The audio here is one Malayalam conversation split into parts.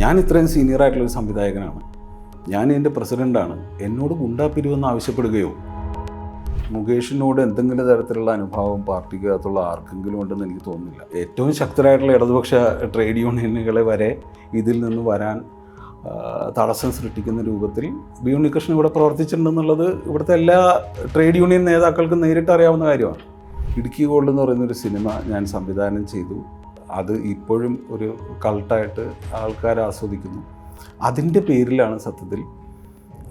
ഞാൻ ഇത്രയും സീനിയറായിട്ടുള്ളൊരു സംവിധായകനാണ്, ഞാൻ എൻ്റെ പ്രസിഡൻ്റാണ്, എന്നോട് ഗുണ്ടാപ്പിരിവെന്ന് ആവശ്യപ്പെടുകയോ മുകേഷിനോട് എന്തെങ്കിലും തരത്തിലുള്ള അനുഭാവം പാർട്ടിക്കകത്തുള്ള ആർക്കെങ്കിലും ഉണ്ടെന്ന് എനിക്ക് തോന്നുന്നില്ല. ഏറ്റവും ശക്തരായിട്ടുള്ള ഇടതുപക്ഷ ട്രേഡ് യൂണിയനുകളെ വരെ ഇതിൽ നിന്ന് വരാൻ തടസ്സം സൃഷ്ടിക്കുന്ന രൂപത്തിൽ ബി ഉണ്ണികൃഷ്ണൻ ഇവിടെ പ്രവർത്തിച്ചിട്ടുണ്ടെന്നുള്ളത് ഇവിടുത്തെ എല്ലാ ട്രേഡ് യൂണിയൻ നേതാക്കൾക്കും നേരിട്ട് അറിയാവുന്ന കാര്യമാണ്. ഇടുക്കി ഗോൾഡ് എന്ന് പറയുന്നൊരു സിനിമ ഞാൻ സംവിധാനം ചെയ്തു. അത് ഇപ്പോഴും ഒരു കൾട്ടായിട്ട് ആൾക്കാർ ആസ്വദിക്കുന്നു. അതിൻ്റെ പേരിലാണ് സത്യത്തിൽ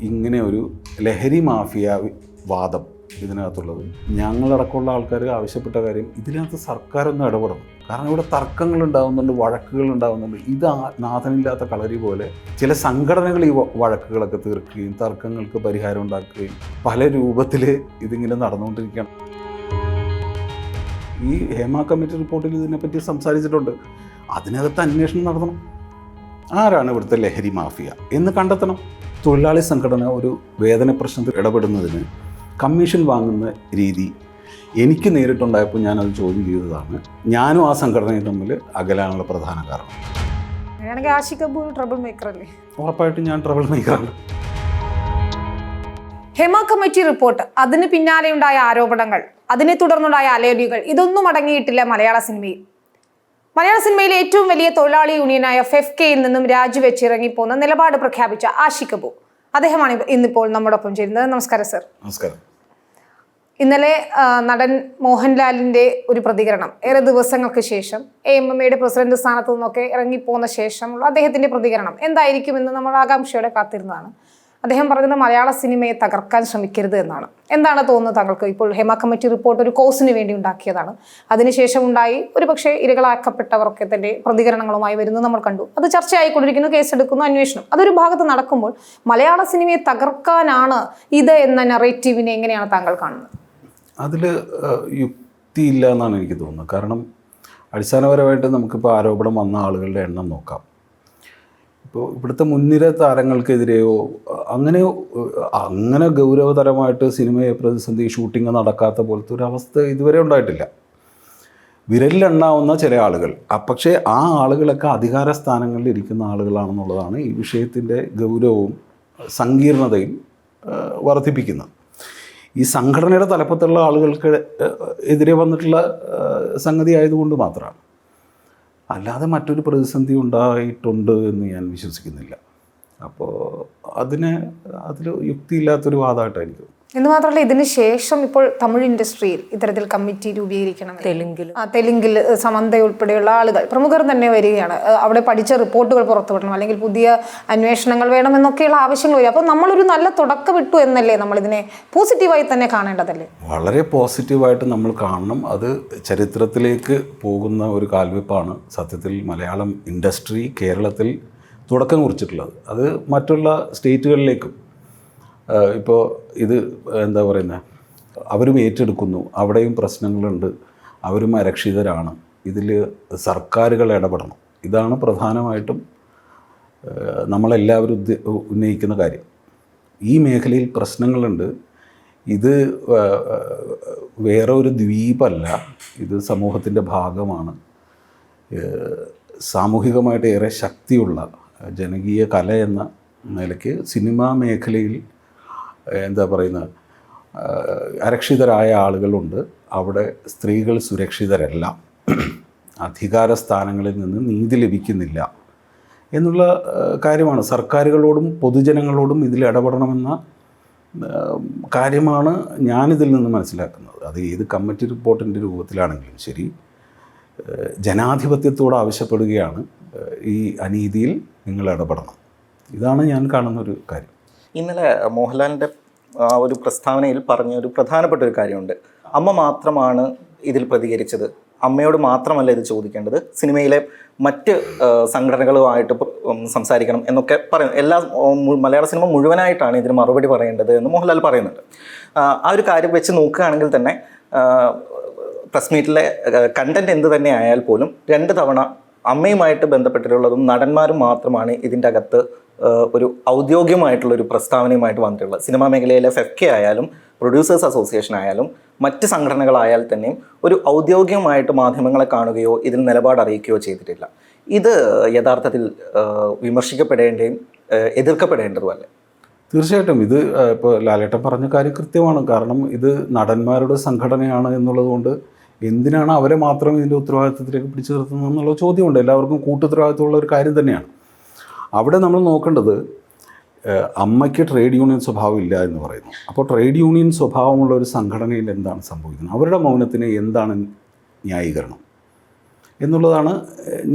ഇങ്ങനെ ഒരു ലഹരി മാഫിയ വാദം ഇതിനകത്തുള്ളത്. ഞങ്ങളടക്കമുള്ള ആൾക്കാർ ആവശ്യപ്പെട്ട കാര്യം, ഇതിനകത്ത് സർക്കാരൊന്നും ഇടപെടണം. കാരണം ഇവിടെ തർക്കങ്ങൾ ഉണ്ടാകുന്നുണ്ട്, വഴക്കുകൾ ഉണ്ടാകുന്നുണ്ട്. ഇത് നാഥനില്ലാത്ത കളരി പോലെ ചില സംഘടനകൾ ഈ വഴക്കുകളൊക്കെ തീർക്കുകയും തർക്കങ്ങൾക്ക് പരിഹാരം ഉണ്ടാക്കുകയും പല രൂപത്തിൽ ഇതിങ്ങനെ നടന്നുകൊണ്ടിരിക്കുകയാണ്. ഈ ഹേമ കമ്മിറ്റി റിപ്പോർട്ടിൽ ഇതിനെപ്പറ്റി സംസാരിച്ചിട്ടുണ്ട്. അതിനകത്ത് അന്വേഷണം നടത്തണം. ആരാണ് ഇവിടുത്തെ ലഹരി മാഫിയ എന്ന് കണ്ടെത്തണം. തൊഴിലാളി സംഘടന ഒരു വേതന പ്രശ്നത്തിൽ ഇടപെടുന്നതിന് കമ്മീഷൻ വാങ്ങുന്ന രീതി എനിക്ക് നേരിട്ടുണ്ടായപ്പോൾ ഞാനത് ചോദ്യം ചെയ്തതാണ്. ഞാനും ആ സംഘടനയും തമ്മിൽ അകലാനുള്ള പ്രധാന കാരണം. അങ്ങനെയാണെങ്കിൽ ആഷിഖ് അബു ട്രബിൾ മേക്കർ അല്ലേ? ഉറപ്പായിട്ടും ഞാൻ ട്രബിൾ മേക്കറാണ്. ഹേമ കമ്മിറ്റി റിപ്പോർട്ട്, അതിന് പിന്നാലെയുണ്ടായ ആരോപണങ്ങൾ, അതിനെ തുടർന്നുണ്ടായ അലയൊലികൾ, ഇതൊന്നും അടങ്ങിയിട്ടില്ല മലയാള സിനിമയിൽ. മലയാള സിനിമയിലെ ഏറ്റവും വലിയ തൊഴിലാളി യൂണിയനായ FFKയിൽ നിന്നും രാജിവെച്ചിറങ്ങിപ്പോന്ന നിലപാട് പ്രഖ്യാപിച്ച ആഷിഖ് അബു, അദ്ദേഹമാണ് ഇന്നിപ്പോൾ നമ്മോടൊപ്പം ചേരുന്നത്. നമസ്കാരം സർ. നമസ്കാരം. ഇന്നലെ നടൻ മോഹൻലാലിൻ്റെ ഒരു പ്രതികരണം, ഏറെ ദിവസങ്ങൾക്ക് ശേഷം AMMയുടെ പ്രസിഡന്റ് സ്ഥാനത്തു നിന്നൊക്കെ ഇറങ്ങിപ്പോന്ന ശേഷമുള്ള അദ്ദേഹത്തിൻ്റെ പ്രതികരണം എന്തായിരിക്കുമെന്ന് നമ്മൾ ആകാംക്ഷയോടെ കാത്തിരുന്നതാണ്. അദ്ദേഹം പറഞ്ഞത് മലയാള സിനിമയെ തകർക്കാൻ ശ്രമിക്കരുത് എന്നാണ്. എന്താണ് തോന്നുന്നത് താങ്കൾക്ക്? ഇപ്പോൾ ഹേമ കമ്മിറ്റി റിപ്പോർട്ട് ഒരു കോസിന് വേണ്ടി ഉണ്ടാക്കിയതാണ്. അതിനുശേഷം ഉണ്ടായി ഒരുപക്ഷെ ഇരകളാക്കപ്പെട്ടവർക്ക് തന്നെ പ്രതികരണങ്ങളുമായി വരുന്നത് നമ്മൾ കണ്ടു. അത് ചർച്ചയായിക്കൊണ്ടിരിക്കുന്നു, കേസെടുക്കുന്നു, അന്വേഷണം. അതൊരു ഭാഗത്ത് നടക്കുമ്പോൾ മലയാള സിനിമയെ തകർക്കാനാണ് ഇത് എന്ന നറേറ്റീവിനെ എങ്ങനെയാണ് താങ്കൾ കാണുന്നത്? അതിൽ യുക്തിയില്ല എന്നാണ് എനിക്ക് തോന്നുന്നത്. കാരണം അടിസ്ഥാനപരമായിട്ട് നമുക്കിപ്പോൾ ആരോപണം വന്ന ആളുകളുടെ എണ്ണം നോക്കാം. ഇപ്പോൾ ഇവിടുത്തെ മുൻനിര താരങ്ങൾക്കെതിരെയോ അങ്ങനെ ഗൗരവതരമായിട്ട് സിനിമയെ പ്രതിസന്ധി, ഷൂട്ടിങ് നടക്കാത്ത പോലത്തെ ഒരു അവസ്ഥ ഇതുവരെ ഉണ്ടായിട്ടില്ല. വിരലിലെണ്ണാവുന്ന ചില ആളുകൾ, പക്ഷേ ആ ആളുകളൊക്കെ അധികാര സ്ഥാനങ്ങളിൽ ഇരിക്കുന്ന ആളുകളാണെന്നുള്ളതാണ് ഈ വിഷയത്തിൻ്റെ ഗൗരവവും സങ്കീർണതയും വർദ്ധിപ്പിക്കുന്നത്. ഈ സംഘടനയുടെ തലപ്പത്തുള്ള ആളുകൾക്ക് എതിരെ വന്നിട്ടുള്ള സംഗതി ആയതുകൊണ്ട് മാത്രമാണ്. അല്ലാതെ മറ്റൊരു പ്രതിസന്ധി ഉണ്ടായിട്ടുണ്ട് എന്ന് ഞാൻ വിശ്വസിക്കുന്നില്ല. അപ്പോൾ അതിൽ യുക്തിയില്ലാത്തൊരു വാദമായിട്ടായിരിക്കും. എന്ന് മാത്രമല്ല, ഇതിന് ശേഷം ഇപ്പോൾ തമിഴ് ഇൻഡസ്ട്രിയിൽ ഇത്തരത്തിൽ കമ്മിറ്റി രൂപീകരിക്കണം. തെലുങ്കിൽ സമന്ത ഉൾപ്പെടെയുള്ള ആളുകൾ, പ്രമുഖർ തന്നെ വരികയാണ്. അവിടെ പഠിച്ച റിപ്പോർട്ടുകൾ പുറത്തുവിടണം, അല്ലെങ്കിൽ പുതിയ അന്വേഷണങ്ങൾ വേണമെന്നൊക്കെയുള്ള ആവശ്യങ്ങൾ വരും. അപ്പോൾ നമ്മളൊരു നല്ല തുടക്കം ഇട്ടു എന്നല്ലേ നമ്മളിതിനെ പോസിറ്റീവായി തന്നെ കാണേണ്ടതല്ലേ? വളരെ പോസിറ്റീവായിട്ട് നമ്മൾ കാണണം. അത് ചരിത്രത്തിലേക്ക് പോകുന്ന ഒരു കാൽവെപ്പാണ് സത്യത്തിൽ മലയാളം ഇൻഡസ്ട്രി കേരളത്തിൽ തുടക്കം കുറിച്ചിട്ടുള്ളത്. അത് മറ്റുള്ള സ്റ്റേറ്റുകളിലേക്കും ഇപ്പോൾ ഇത് എന്താ പറയുന്നത്, അവരും ഏറ്റെടുക്കുന്നു, അവിടെയും പ്രശ്നങ്ങളുണ്ട്, അവരും അരക്ഷിതരാണ്, ഇതിൽ സർക്കാരുകൾ ഇടപെടണം. ഇതാണ് പ്രധാനമായിട്ടും നമ്മളെല്ലാവരും ഉന്നയിക്കുന്ന കാര്യം. ഈ മേഖലയിൽ പ്രശ്നങ്ങളുണ്ട്. ഇത് വേറെ ഒരു ദ്വീപല്ല, ഇത് സമൂഹത്തിൻ്റെ ഭാഗമാണ്. സാമൂഹികമായിട്ട് ഏറെ ശക്തിയുള്ള ജനകീയ കല എന്ന നിലയ്ക്ക് സിനിമാ മേഖലയിൽ എന്താ പറയുന്നത്, അരക്ഷിതരായ ആളുകളുണ്ട്. അവിടെ സ്ത്രീകൾ സുരക്ഷിതരല്ല, അധികാര സ്ഥാനങ്ങളിൽ നിന്ന് നീതി ലഭിക്കുന്നില്ല എന്നുള്ള കാര്യമാണ്. സർക്കാരുകളോടും പൊതുജനങ്ങളോടും ഇതിൽ ഇടപെടണമെന്ന കാര്യമാണ് ഞാനിതിൽ നിന്ന് മനസ്സിലാക്കുന്നത്. അത് ഏത് കമ്മിറ്റി റിപ്പോർട്ടിൻ്റെ രൂപത്തിലാണെങ്കിലും ശരി, ജനാധിപത്യത്തോട് ആവശ്യപ്പെടുകയാണ് ഈ അനീതിയിൽ നിങ്ങൾ ഇടപെടണം. ഇതാണ് ഞാൻ കാണുന്നൊരു കാര്യം. ഇന്നലെ മോഹൻലാലിൻ്റെ ഒരു പ്രസ്താവനയിൽ പറഞ്ഞ ഒരു പ്രധാനപ്പെട്ട ഒരു കാര്യമുണ്ട്. അമ്മ മാത്രമാണ് ഇതിൽ പ്രതികരിച്ചത്, അമ്മയോട് മാത്രമല്ല ഇത് ചോദിക്കേണ്ടത്, സിനിമയിലെ മറ്റ് സംഘടനകളുമായിട്ട് സംസാരിക്കണം എന്നൊക്കെ പറയും. മലയാള സിനിമ മുഴുവനായിട്ടാണ് ഇതിന് മറുപടി പറയേണ്ടത് എന്ന് മോഹൻലാൽ പറയുന്നുണ്ട്. ആ ഒരു കാര്യം വെച്ച് നോക്കുകയാണെങ്കിൽ തന്നെ പ്രസ് മീറ്റിലെ കണ്ടന്റ് എന്ത് തന്നെ ആയാൽ പോലും 2 തവണ അമ്മയുമായിട്ട് ബന്ധപ്പെട്ടിട്ടുള്ളതും നടന്മാരും മാത്രമാണ് ഇതിൻ്റെ അകത്ത് ഒരു ഔദ്യോഗികമായിട്ടുള്ളൊരു പ്രസ്താവനയുമായിട്ട് വന്നിട്ടുള്ളത്. സിനിമാ മേഖലയിലെ FFK ആയാലും പ്രൊഡ്യൂസേഴ്സ് അസോസിയേഷൻ ആയാലും മറ്റ് സംഘടനകളായാൽ തന്നെയും ഒരു ഔദ്യോഗികമായിട്ട് മാധ്യമങ്ങളെ കാണുകയോ ഇതിൽ നിലപാട് അറിയിക്കുകയോ ചെയ്തിട്ടില്ല. ഇത് യഥാർത്ഥത്തിൽ വിമർശിക്കപ്പെടേണ്ടതും എതിർക്കപ്പെടേണ്ടതുമല്ല? തീർച്ചയായിട്ടും ഇത് ഇപ്പോൾ ലാലേട്ടൻ പറഞ്ഞ കാര്യം കൃത്യമാണ്. കാരണം ഇത് നടന്മാരുടെ സംഘടനയാണ് എന്നുള്ളതുകൊണ്ട് എന്തിനാണ് അവരെ മാത്രം ഇതിൻ്റെ ഉത്തരവാദിത്വത്തിലേക്ക് പിടിച്ചു നിർത്തുന്നത് എന്നുള്ള ചോദ്യമുണ്ട്. എല്ലാവർക്കും കൂട്ടുത്തരവാദിത്വമുള്ള ഒരു കാര്യം തന്നെയാണ്. അവിടെ നമ്മൾ നോക്കേണ്ടത് അമ്മയ്ക്ക് ട്രേഡ് യൂണിയൻ സ്വഭാവം ഇല്ല എന്ന് പറയുന്നു. അപ്പോൾ ട്രേഡ് യൂണിയൻ സ്വഭാവമുള്ള ഒരു സംഘടനയിൽ എന്താണ് സംഭവിക്കുന്നത്? അവരുടെ മൗനത്തിന് എന്താണ് ന്യായീകരണം എന്നുള്ളതാണ്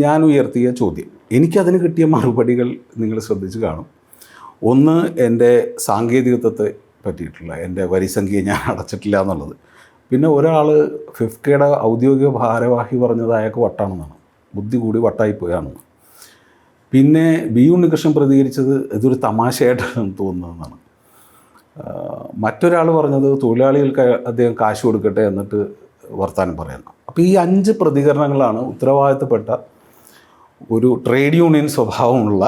ഞാൻ ഉയർത്തിയ ചോദ്യം. എനിക്കതിന് കിട്ടിയ മറുപടികൾ നിങ്ങൾ ശ്രദ്ധിച്ച് കാണും. ഒന്ന്, എൻ്റെ സാങ്കേതികത്വത്തെ പറ്റിയിട്ടുള്ള എൻ്റെ വരിസംഖ്യയെ ഞാൻ അടച്ചിട്ടില്ല എന്നുള്ളത്. പിന്നെ ഒരാൾ ഫിഫ്കയുടെ ഔദ്യോഗിക ഭാരവാഹി പറഞ്ഞത് അയാൾക്ക് വട്ടാണെന്നാണ്, ബുദ്ധി കൂടി വട്ടായിപ്പോയാണെന്ന്. പിന്നെ ബി ഉണ്ണികൃഷ്ണൻ പ്രതികരിച്ചത് ഇതൊരു തമാശയായിട്ടാണ് തോന്നുന്നതെന്നാണ്. മറ്റൊരാൾ പറഞ്ഞത് തൊഴിലാളികൾക്ക് അദ്ദേഹം കാശ് കൊടുക്കട്ടെ എന്നിട്ട് വർത്താനം പറയുന്നു. അപ്പോൾ ഈ 5 പ്രതികരണങ്ങളാണ് ഉത്തരവാദിത്തപ്പെട്ട ഒരു ട്രേഡ് യൂണിയൻ സ്വഭാവമുള്ള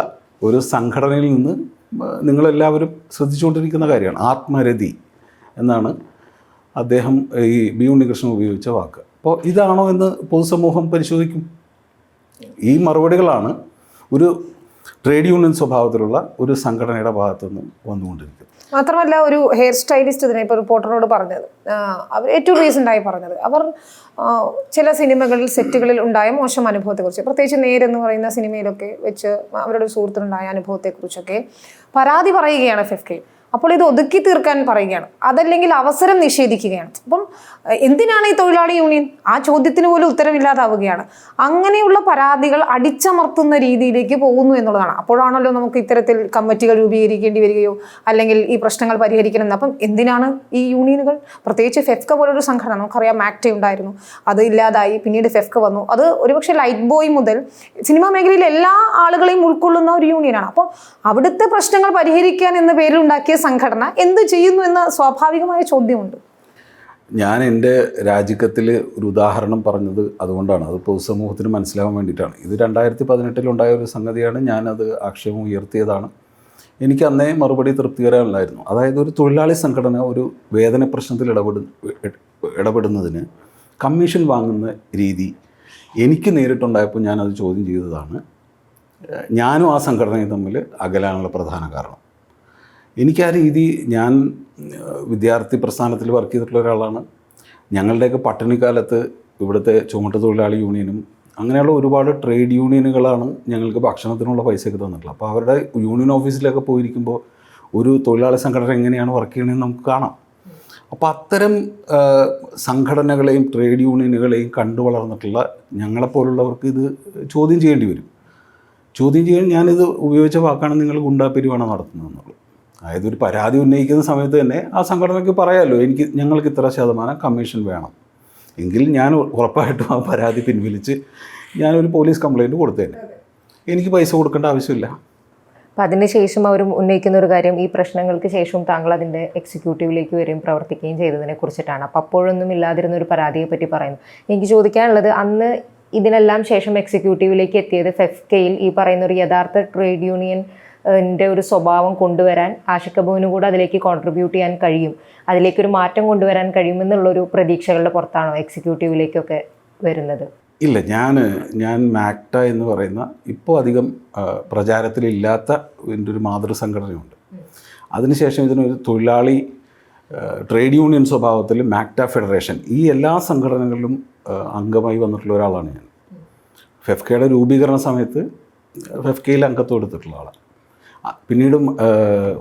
ഒരു സംഘടനയിൽ നിന്ന് നിങ്ങളെല്ലാവരും ശ്രദ്ധിച്ചുകൊണ്ടിരിക്കുന്ന കാര്യമാണ്. ആത്മരതി എന്നാണ് അദ്ദേഹം ഈ ബി ഉണ്ണികൃഷ്ണൻ ഉപയോഗിച്ച വാക്ക്. അപ്പോൾ ഇതാണോ എന്ന് പൊതുസമൂഹം പരിശോധിക്കും. ഈ മറുപടികളാണ് ഒരു ട്രേഡ് യൂണിയൻ സ്വഭാവത്തിലുള്ള ഒരു സംഘടനയുടെ ഭാഗത്തുനിന്ന് വന്നുകൊണ്ടിരിക്കുന്നത്. മാത്രമല്ല, ഒരു ഹെയർ സ്റ്റൈലിസ്റ്റ് ഇതിനെ ഇപ്പോൾ റിപ്പോർട്ടറിനോട് പറഞ്ഞത്, അവർ ഏറ്റവും റീസെൻ്റായി പറഞ്ഞത്, അവർ ചില സിനിമകളിൽ സെറ്റുകളിൽ ഉണ്ടായ മോശം അനുഭവത്തെക്കുറിച്ച്, പ്രത്യേകിച്ച് നേരെന്ന് പറയുന്ന സിനിമയിലൊക്കെ വെച്ച് അവരുടെ സുഹൃത്തിനുണ്ടായ അനുഭവത്തെക്കുറിച്ചൊക്കെ പരാതി പറയുകയാണ് ഫിഫ്കെ. അപ്പോൾ ഇത് ഒതുക്കി തീർക്കാൻ പറയുകയാണ്, അതല്ലെങ്കിൽ അവസരം നിഷേധിക്കുകയാണ്. അപ്പം എന്തിനാണ് ഈ തൊഴിലാളി യൂണിയൻ? ആ ചോദ്യത്തിന് പോലും ഉത്തരവില്ലാതാവുകയാണ്. അങ്ങനെയുള്ള പരാതികൾ അടിച്ചമർത്തുന്ന രീതിയിലേക്ക് പോകുന്നു എന്നുള്ളതാണ്. അപ്പോഴാണല്ലോ നമുക്ക് ഇത്തരത്തിൽ കമ്മിറ്റികൾ രൂപീകരിക്കേണ്ടി വരികയോ അല്ലെങ്കിൽ ഈ പ്രശ്നങ്ങൾ പരിഹരിക്കണം. അപ്പം എന്തിനാണ് ഈ യൂണിയനുകൾ? പ്രത്യേകിച്ച് ഫെഫ്ക പോലൊരു സംഘടന, നമുക്കറിയാം മാക്ട ഉണ്ടായിരുന്നു, അത് ഇല്ലാതായി, പിന്നീട് ഫെഫ്ക വന്നു. അത് ഒരുപക്ഷെ ലൈറ്റ് ബോയ് മുതൽ സിനിമാ മേഖലയിൽ എല്ലാ ആളുകളെയും ഉൾക്കൊള്ളുന്ന ഒരു യൂണിയനാണ്. അപ്പോൾ അവിടുത്തെ പ്രശ്നങ്ങൾ പരിഹരിക്കാൻ എന്ന പേരിൽ ഉണ്ടാക്കിയ സംഘടന എന്ത് ചെയ്യുന്നു എന്ന സ്വാഭാവികമായ ചോദ്യമുണ്ട്. ഞാൻ എൻ്റെ രാജിക്കത്തിൽ ഒരു ഉദാഹരണം പറഞ്ഞത് അതുകൊണ്ടാണ്, അത് പൊതുസമൂഹത്തിന് മനസ്സിലാവാൻ വേണ്ടിയിട്ടാണ്. ഇത് 2018 ഒരു സംഗതിയാണ്. ഞാനത് ആക്ഷേപം ഉയർത്തിയതാണ്. എനിക്ക് അന്നേ മറുപടി തൃപ്തികരമല്ലായിരുന്നു. അതായത് ഒരു തൊഴിലാളി സംഘടന ഒരു വേതന പ്രശ്നത്തിൽ ഇടപെടുന്നതിന് കമ്മീഷൻ വാങ്ങുന്ന രീതി എനിക്ക് നേരിട്ടുണ്ടായപ്പോൾ ഞാനത് ചോദ്യം ചെയ്തതാണ്. ഞാനും ആ സംഘടനയും തമ്മിൽ അകലാനുള്ള പ്രധാന കാരണം. എനിക്ക് ആ രീതി, ഞാൻ വിദ്യാർത്ഥി പ്രസ്ഥാനത്തിൽ വർക്ക് ചെയ്തിട്ടുള്ള ഒരാളാണ്. ഞങ്ങളുടെയൊക്കെ പട്ടിണിക്കാലത്ത് ഇവിടുത്തെ ചുമട്ട് തൊഴിലാളി യൂണിയനും അങ്ങനെയുള്ള ഒരുപാട് ട്രേഡ് യൂണിയനുകളാണ് ഞങ്ങൾക്ക് ഭക്ഷണത്തിനുള്ള പൈസയൊക്കെ തന്നിട്ടുള്ളത്. അപ്പോൾ അവരുടെ യൂണിയൻ ഓഫീസിലൊക്കെ പോയിരിക്കുമ്പോൾ ഒരു തൊഴിലാളി സംഘടന എങ്ങനെയാണ് വർക്ക് ചെയ്യണമെന്ന് നമുക്ക് കാണാം. അപ്പോൾ അത്തരം സംഘടനകളെയും ട്രേഡ് യൂണിയനുകളെയും കണ്ടു വളർന്നിട്ടുള്ള ഞങ്ങളെപ്പോലുള്ളവർക്ക് ഇത് ചോദ്യം ചെയ്യേണ്ടി വരും. ചോദ്യം ചെയ്യാൻ ഞാനിത് ഉപയോഗിച്ച വാക്കാണ് നിങ്ങൾ ഗുണ്ടാപ്പിരിവാണ് നടത്തുന്നതെന്നുള്ളത്. അതായത് ഒരു പരാതി ഉന്നയിക്കുന്ന സമയത്ത് തന്നെ ആ സംഘടനയ്ക്ക് പറയാമല്ലോ, ഞങ്ങൾക്ക് ഇത്ര ശതമാനം കമ്മീഷൻ വേണം എങ്കിൽ ഞാൻ ഉറപ്പായിട്ടും ആ പരാതി പിൻവലിച്ച് ഞാനൊരു പോലീസ് കംപ്ലയിൻറ്റ് കൊടുത്തേനെ. എനിക്ക് പൈസ കൊടുക്കേണ്ട ആവശ്യമില്ല. അപ്പം അതിനുശേഷം അവർ ഉന്നയിക്കുന്ന ഒരു കാര്യം, ഈ പ്രശ്നങ്ങൾക്ക് ശേഷവും താങ്കൾ അതിൻ്റെ എക്സിക്യൂട്ടീവിലേക്ക് വരികയും പ്രവർത്തിക്കുകയും ചെയ്തതിനെ കുറിച്ചിട്ടാണ്. അപ്പോൾ അപ്പോഴൊന്നും ഇല്ലാതിരുന്ന ഒരു പരാതിയെ പറ്റി പറയുന്നു. എനിക്ക് ചോദിക്കാനുള്ളത്, അന്ന് ഇതിനെല്ലാം ശേഷം എക്സിക്യൂട്ടീവിലേക്ക് എത്തിയത് ഫെഫ്കയിൽ ഈ പറയുന്ന ഒരു യഥാർത്ഥ ട്രേഡ് യൂണിയൻ ഒരു സ്വഭാവം കൊണ്ടുവരാൻ ആഷിഖ് കപൂറിന് കൂടെ അതിലേക്ക് കോൺട്രിബ്യൂട്ട് ചെയ്യാൻ കഴിയും, അതിലേക്കൊരു മാറ്റം കൊണ്ടുവരാൻ കഴിയുമെന്നുള്ളൊരു പ്രതീക്ഷകളുടെ പുറത്താണോ എക്സിക്യൂട്ടീവിലേക്കൊക്കെ വരുന്നത്? ഇല്ല, ഞാൻ മാക്ട എന്ന് പറയുന്ന ഇപ്പോൾ അധികം പ്രചാരത്തിലില്ലാത്ത എൻ്റെ ഒരു മാതൃസംഘടനയുണ്ട്. അതിനുശേഷം ഇതിനൊരു തൊഴിലാളി ട്രേഡ് യൂണിയൻ സ്വഭാവത്തിൽ മാക്ട ഫെഡറേഷൻ, ഈ എല്ലാ സംഘടനകളിലും അംഗമായി വന്നിട്ടുള്ള ഒരാളാണ് ഞാൻ. ഫെഫ്കയുടെ രൂപീകരണ സമയത്ത് ഫെഫ്കയിൽ അംഗത്വം എടുത്തിട്ടുള്ള ആളാണ്. പിന്നീടും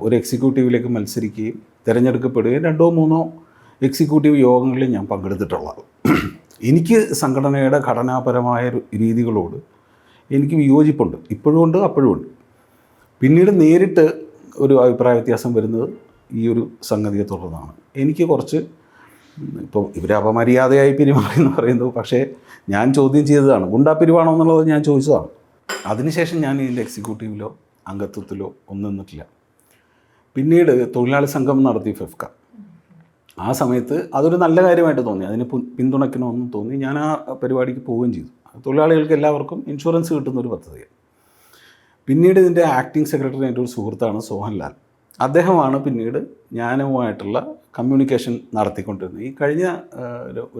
ഒരു എക്സിക്യൂട്ടീവിലേക്ക് മത്സരിക്കുകയും തിരഞ്ഞെടുക്കപ്പെടുകയും 2-3 എക്സിക്യൂട്ടീവ് യോഗങ്ങളിൽ ഞാൻ പങ്കെടുത്തിട്ടുള്ളത്. എനിക്ക് സംഘടനയുടെ ഘടനാപരമായ രീതികളോട് എനിക്ക് വിയോജിപ്പുണ്ട്, ഇപ്പോഴും ഉണ്ട്, അപ്പോഴും ഉണ്ട്. പിന്നീട് നേരിട്ട് ഒരു അഭിപ്രായ വ്യത്യാസം വരുന്നത് ഈ ഒരു സംഗതിയെ തുടർന്നാണ്. എനിക്ക് കുറച്ച് ഇപ്പോൾ ഇവർ അപമര്യാദയായി പെരുമാറി എന്ന് പറയുന്നത്, പക്ഷേ ഞാൻ ചോദ്യം ചെയ്തതാണ്, ഗുണ്ടാപ്പിരിവാണോ എന്നുള്ളത് ഞാൻ ചോദിച്ചതാണ്. അതിനുശേഷം ഞാൻ ഇതിൻ്റെ എക്സിക്യൂട്ടീവിലോ അംഗത്വത്തിലോ ഒന്നും നിന്നിട്ടില്ല. പിന്നീട് തൊഴിലാളി സംഘം നടത്തി ഫെഫ്ക. ആ സമയത്ത് അതൊരു നല്ല കാര്യമായിട്ട് തോന്നി, അതിന് പിന്തുണയ്ക്കണമെന്ന് തോന്നി. ഞാൻ ആ പരിപാടിക്ക് പോവുകയും ചെയ്തു. തൊഴിലാളികൾക്ക് എല്ലാവർക്കും ഇൻഷുറൻസ് കിട്ടുന്നൊരു പദ്ധതിയാണ്. പിന്നീട് ഇതിൻ്റെ ആക്ടിംഗ് സെക്രട്ടറി എൻ്റെ ഒരു സുഹൃത്താണ് സോഹൻലാൽ. അദ്ദേഹമാണ് പിന്നീട് ഞാനുമായിട്ടുള്ള കമ്മ്യൂണിക്കേഷൻ നടത്തിക്കൊണ്ടിരുന്നത്. ഈ കഴിഞ്ഞ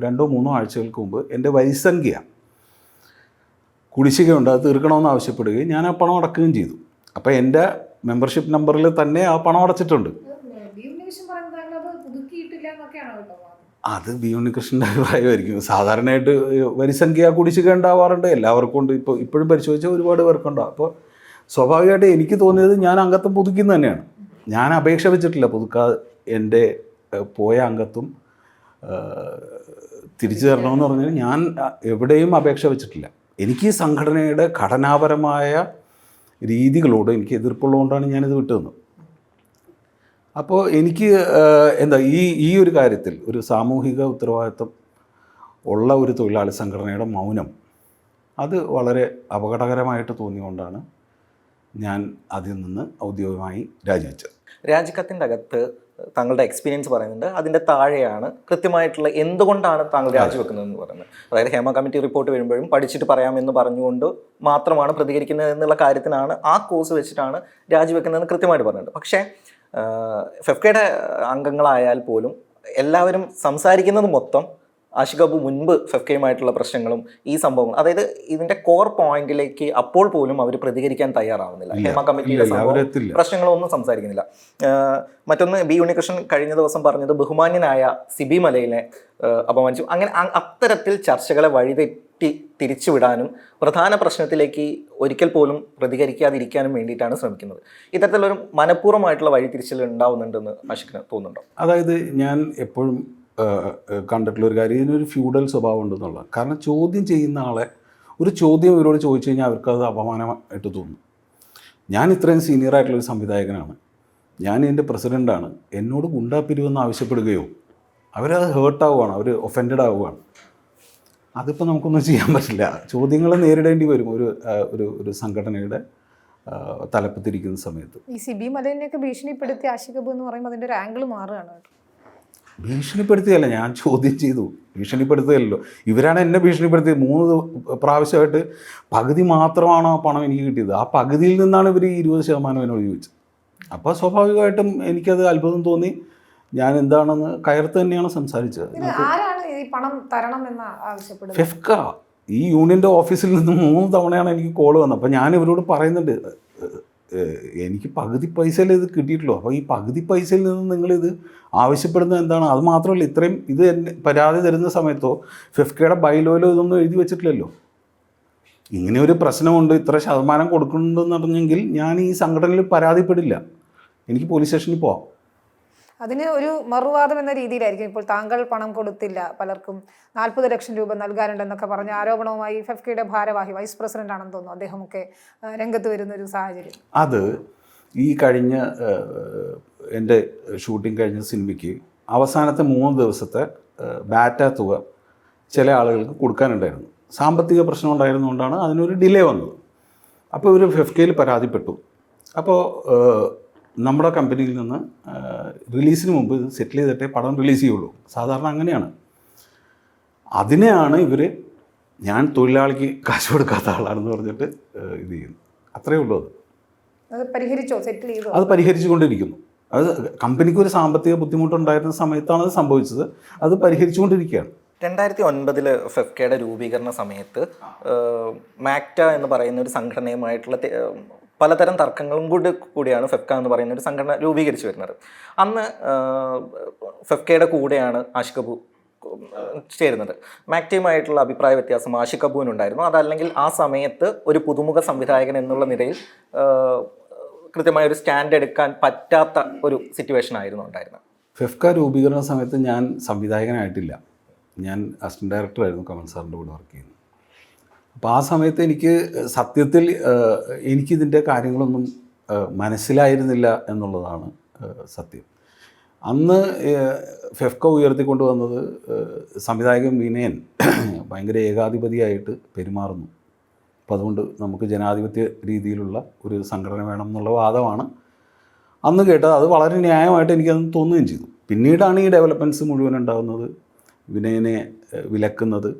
2-3 ആഴ്ചകൾക്ക് മുമ്പ് എൻ്റെ വരിസംഖ്യ കുടിശ്ശികയുണ്ട്, അത് തീർക്കണമെന്ന് ആവശ്യപ്പെടുകയും ഞാൻ ആ പണം അടക്കുകയും ചെയ്തു. അപ്പോൾ എൻ്റെ മെമ്പർഷിപ്പ് നമ്പറിൽ തന്നെ ആ പണം അടച്ചിട്ടുണ്ട്. അത് ബി ഉണ്ണികൃഷ്ണൻ്റെ അഭിപ്രായമായിരിക്കും. സാധാരണയായിട്ട് വരിസംഖ്യ കുടിശ്ശിക ഉണ്ടാവാറുണ്ട്, എല്ലാവർക്കും ഉണ്ട്. ഇപ്പോഴും പരിശോധിച്ചാൽ ഒരുപാട് പേർക്കുണ്ടാവും. അപ്പോൾ സ്വാഭാവികമായിട്ട് എനിക്ക് തോന്നിയത് ഞാൻ അംഗത്വം പുതുക്കുന്നത് തന്നെയാണ്. ഞാൻ അപേക്ഷ വെച്ചിട്ടില്ല പുതുക്കാതെ. എൻ്റെ പോയ അംഗത്വം തിരിച്ചു തരണമെന്ന് പറഞ്ഞാൽ ഞാൻ എവിടെയും അപേക്ഷ വെച്ചിട്ടില്ല. എനിക്ക് ഈ സംഘടനയുടെ ഘടനാപരമായ രീതികളോട് എനിക്ക് എതിർപ്പുള്ളതുകൊണ്ടാണ് ഞാനിത് വിട്ടുതന്നത്. അപ്പോൾ എനിക്ക് എന്താ ഈ ഒരു കാര്യത്തിൽ ഒരു സാമൂഹിക ഉത്തരവാദിത്വം ഉള്ള ഒരു തൊഴിലാളി സംഘടനയുടെ മൗനം അത് വളരെ അപകടകരമായിട്ട് തോന്നിയുകൊണ്ടാണ് ഞാൻ അതിൽ നിന്ന് ഔദ്യോഗികമായി രാജിവെച്ചത്. രാജിക്കത്തിൻ്റെ അകത്ത് താങ്കളുടെ എക്സ്പീരിയൻസ് പറയുന്നുണ്ട്, അതിൻ്റെ താഴെയാണ് കൃത്യമായിട്ടുള്ള എന്തുകൊണ്ടാണ് താങ്കൾ രാജിവെക്കുന്നതെന്ന് പറയുന്നത്. അതായത് ഹേമ കമ്മിറ്റി റിപ്പോർട്ട് വരുമ്പോഴും പഠിച്ചിട്ട് പറയാമെന്ന് പറഞ്ഞുകൊണ്ട് മാത്രമാണ് പ്രതികരിക്കുന്നത് എന്നുള്ള കാര്യത്തിനാണ്, ആ കോഴ്സ് വെച്ചിട്ടാണ് രാജിവെക്കുന്നതെന്ന് കൃത്യമായിട്ട് പറഞ്ഞിട്ടുണ്ട്. പക്ഷേ ഫെഫ്കയുടെ അംഗങ്ങളായാൽ പോലും എല്ലാവരും സംസാരിക്കുന്നത് മൊത്തം ആഷിഖ് അബു മുൻപ് ഫെഫ്കയുമായിട്ടുള്ള പ്രശ്നങ്ങളും ഈ സംഭവങ്ങളും, അതായത് ഇതിന്റെ കോർ പോയിന്റിലേക്ക് അപ്പോൾ പോലും അവർ പ്രതികരിക്കാൻ തയ്യാറാവുന്നില്ല. ഹേമ കമ്മിറ്റിയുടെ പ്രശ്നങ്ങളോ ഒന്നും സംസാരിക്കുന്നില്ല. മറ്റൊന്ന്, ബി ഉണ്ണികൃഷ്ണൻ കഴിഞ്ഞ ദിവസം പറഞ്ഞത് ബഹുമാന്യനായ സിബി മലയിലെ അപമാനിച്ചു. അങ്ങനെ അത്തരത്തിൽ ചർച്ചകളെ വഴിതെറ്റി തിരിച്ചുവിടാനും പ്രധാന പ്രശ്നത്തിലേക്ക് ഒരിക്കൽ പോലും പ്രതികരിക്കാതിരിക്കാനും വേണ്ടിയിട്ടാണ് ശ്രമിക്കുന്നത്. ഇത്തരത്തിലൊരു മനഃപൂർവ്വമായിട്ടുള്ള വഴിതിരിച്ചൽ ഉണ്ടാവുന്നുണ്ടെന്ന് ആഷിഖിന് തോന്നുന്നുണ്ടോ? അതായത് ഞാൻ എപ്പോഴും കണ്ടിട്ടുള്ളൊരു കാര്യം, ഇതിനൊരു ഫ്യൂഡൽ സ്വഭാവം ഉണ്ടെന്നുള്ളത്. കാരണം ചോദ്യം ചെയ്യുന്ന ആളെ ഒരു ചോദ്യം ഇവരോട് ചോദിച്ചു കഴിഞ്ഞാൽ അവർക്കത് അപമാനമായിട്ട് തോന്നും. ഞാൻ ഇത്രയും സീനിയറായിട്ടുള്ളൊരു സംവിധായകനാണ്, ഞാൻ എൻ്റെ പ്രസിഡൻ്റാണ്, എന്നോട് ഗുണ്ടാപ്പിരിവെന്ന് ആവശ്യപ്പെടുകയോ, അവരത് ഹേർട്ടാവുകയാണ്, അവർ ഒഫൻഡഡ് ആവുകയാണ്. അതിപ്പോൾ നമുക്കൊന്നും ചെയ്യാൻ പറ്റില്ല. ചോദ്യങ്ങൾ നേരിടേണ്ടി വരും ഒരു സംഘടനയുടെ തലപ്പത്തിരിക്കുന്ന സമയത്ത്. ഈ സിബി മലയിനെയൊക്കെ ഭീഷണിപ്പെടുത്തി ആഷിഖ് അബു എന്ന് പറയുമ്പോൾ അതിൻ്റെ ഒരു ആംഗിൾ മാറുകയാണ്. ഭീഷണിപ്പെടുത്തിയല്ല, ഞാൻ ചോദ്യം ചെയ്തു. ഭീഷണിപ്പെടുത്തുകയല്ലോ, ഇവരാണ് എന്നെ ഭീഷണിപ്പെടുത്തിയത്. 3 പ്രാവശ്യമായിട്ട് പകുതി മാത്രമാണോ ആ പണം എനിക്ക് കിട്ടിയത്, ആ പകുതിയിൽ നിന്നാണ് ഇവർ 20% എന്നോട് ചോദിച്ചത്. അപ്പോൾ സ്വാഭാവികമായിട്ടും എനിക്കത് അത്ഭുതം തോന്നി. ഞാൻ എന്താണെന്ന് കയർത്ത് തന്നെയാണ് സംസാരിച്ചത്. ഫെഫ്ക ഈ യൂണിയൻ്റെ ഓഫീസിൽ നിന്ന് 3 തവണയാണ് എനിക്ക് കോൾ വന്നത്. അപ്പോൾ ഞാൻ ഇവരോട് പറയുന്നുണ്ട്, എനിക്ക് പകുതി പൈസയിൽ ഇത് കിട്ടിയിട്ടുള്ളൂ. അപ്പോൾ ഈ പകുതി പൈസയിൽ നിന്ന് നിങ്ങളിത് ആവശ്യപ്പെടുന്നത് എന്താണ്? അത് മാത്രമല്ല, ഇത്രയും ഇത് പരാതി തരുന്ന സമയത്തോ ഫെഫ്കയുടെ ബൈലോയിലോ ഇതൊന്നും എഴുതി വെച്ചിട്ടില്ലല്ലോ. ഇങ്ങനെ ഒരു പ്രശ്നമുണ്ട്, ഇത്ര ശതമാനം കൊടുക്കുന്നുണ്ടെന്ന് പറഞ്ഞെങ്കിൽ ഞാൻ ഈ സംഘടനയിൽ പരാതിപ്പെടില്ല, എനിക്ക് പോലീസ് സ്റ്റേഷനിൽ പോവാം. അതിന് ഒരു മറുവാദം എന്ന രീതിയിലായിരിക്കും ഇപ്പോൾ താങ്കൾ പണം കൊടുത്തില്ല, പലർക്കും 40 ലക്ഷം രൂപ നൽകാനുണ്ടെന്നൊക്കെ പറഞ്ഞ ആരോപണവുമായി ഫെഫ്കയുടെ ഭാരവാഹി വൈസ് പ്രസിഡന്റ് ആണെന്ന് തോന്നുന്നു അദ്ദേഹമൊക്കെ രംഗത്ത് വരുന്ന ഒരു സാഹചര്യം. അത് ഈ കഴിഞ്ഞ എൻ്റെ ഷൂട്ടിംഗ് കഴിഞ്ഞ സിനിമയ്ക്ക് അവസാനത്തെ 3 ദിവസത്തെ ബാറ്റ തുക ചില ആളുകൾക്ക് കൊടുക്കാനുണ്ടായിരുന്നു. സാമ്പത്തിക പ്രശ്നം ഉണ്ടായിരുന്നുകൊണ്ടാണ് അതിനൊരു ഡിലേ വന്നത്. അപ്പോൾ ഇവർ ഫെഫ്കയിൽ പരാതിപ്പെട്ടു. അപ്പോൾ നമ്മുടെ കമ്പനിയിൽ നിന്ന് റിലീസിന് മുമ്പ് ഇത് സെറ്റിൽ ചെയ്തിട്ടേ പടം റിലീസ് ചെയ്യുള്ളൂ. സാധാരണ അങ്ങനെയാണ്. അതിനെയാണ് ഇവർ ഞാൻ തൊഴിലാളിക്ക് കാശ് കൊടുക്കാത്ത ആളാണെന്ന് പറഞ്ഞിട്ട് ഇത് ചെയ്യുന്നു. അത്രയേ ഉള്ളൂ. അത് പരിഹരിച്ചോ? സെറ്റിൽ ചെയ്തോ? അത് പരിഹരിച്ചുകൊണ്ടിരിക്കുന്നു. അത് കമ്പനിക്ക് ഒരു സാമ്പത്തിക ബുദ്ധിമുട്ടുണ്ടായിരുന്ന സമയത്താണ് അത് സംഭവിച്ചത്. അത് പരിഹരിച്ചുകൊണ്ടിരിക്കുകയാണ്. 2009 ഫെഫ്കയുടെ രൂപീകരണ സമയത്ത് മാക്ട എന്ന് പറയുന്ന ഒരു സംഘടനയുമായിട്ടുള്ള പലതരം തർക്കങ്ങളും കൂടിയാണ് ഫെഫ്ക എന്ന് പറയുന്ന ഒരു സംഘടന രൂപീകരിച്ചു വരുന്നത്. അന്ന് ഫെഫ്കയുടെ കൂടെയാണ് ആഷിഖ് അബു ചേരുന്നത്. മാക്ടയുമായിട്ടുള്ള അഭിപ്രായ വ്യത്യാസം ആഷിഖ് അബുവിനുണ്ടായിരുന്നു. അതല്ലെങ്കിൽ ആ സമയത്ത് ഒരു പുതുമുഖ സംവിധായകൻ എന്നുള്ള നിലയിൽ കൃത്യമായ ഒരു സ്റ്റാൻഡ് എടുക്കാൻ പറ്റാത്ത ഒരു സിറ്റുവേഷൻ ആയിരുന്നു ഉണ്ടായിരുന്നത്. ഫെഫ്ക രൂപീകരണ സമയത്ത് ഞാൻ സംവിധായകനായിട്ടില്ല, ഞാൻ അസിസ്റ്റന്റ് ഡയറക്ടറായിരുന്നു കമൽ സാറിൻ്റെ കൂടെ വർക്ക് ചെയ്യുന്നത്. അപ്പോൾ ആ സമയത്ത് എനിക്ക് സത്യത്തിൽ എനിക്കിതിൻ്റെ കാര്യങ്ങളൊന്നും മനസ്സിലായിരുന്നില്ല എന്നുള്ളതാണ് സത്യം. അന്ന് ഫെഫ്ക ഉയർത്തിക്കൊണ്ടുവന്നത് സംവിധായകൻ വിനയൻ ഭയങ്കര ഏകാധിപതിയായിട്ട് പെരുമാറുന്നു. അപ്പോൾ അതുകൊണ്ട് നമുക്ക് ജനാധിപത്യ രീതിയിലുള്ള ഒരു സംഘടന വേണം എന്നുള്ള വാദമാണ് അന്ന് കേട്ടത്. അത് വളരെ ന്യായമായിട്ട് എനിക്കത് തോന്നുകയും ചെയ്തു. പിന്നീടാണ് ഈ ഡെവലപ്മെൻറ്റ്സ് മുഴുവൻ ഉണ്ടാകുന്നത്. വിനയനെ വിലക്കുന്നത്,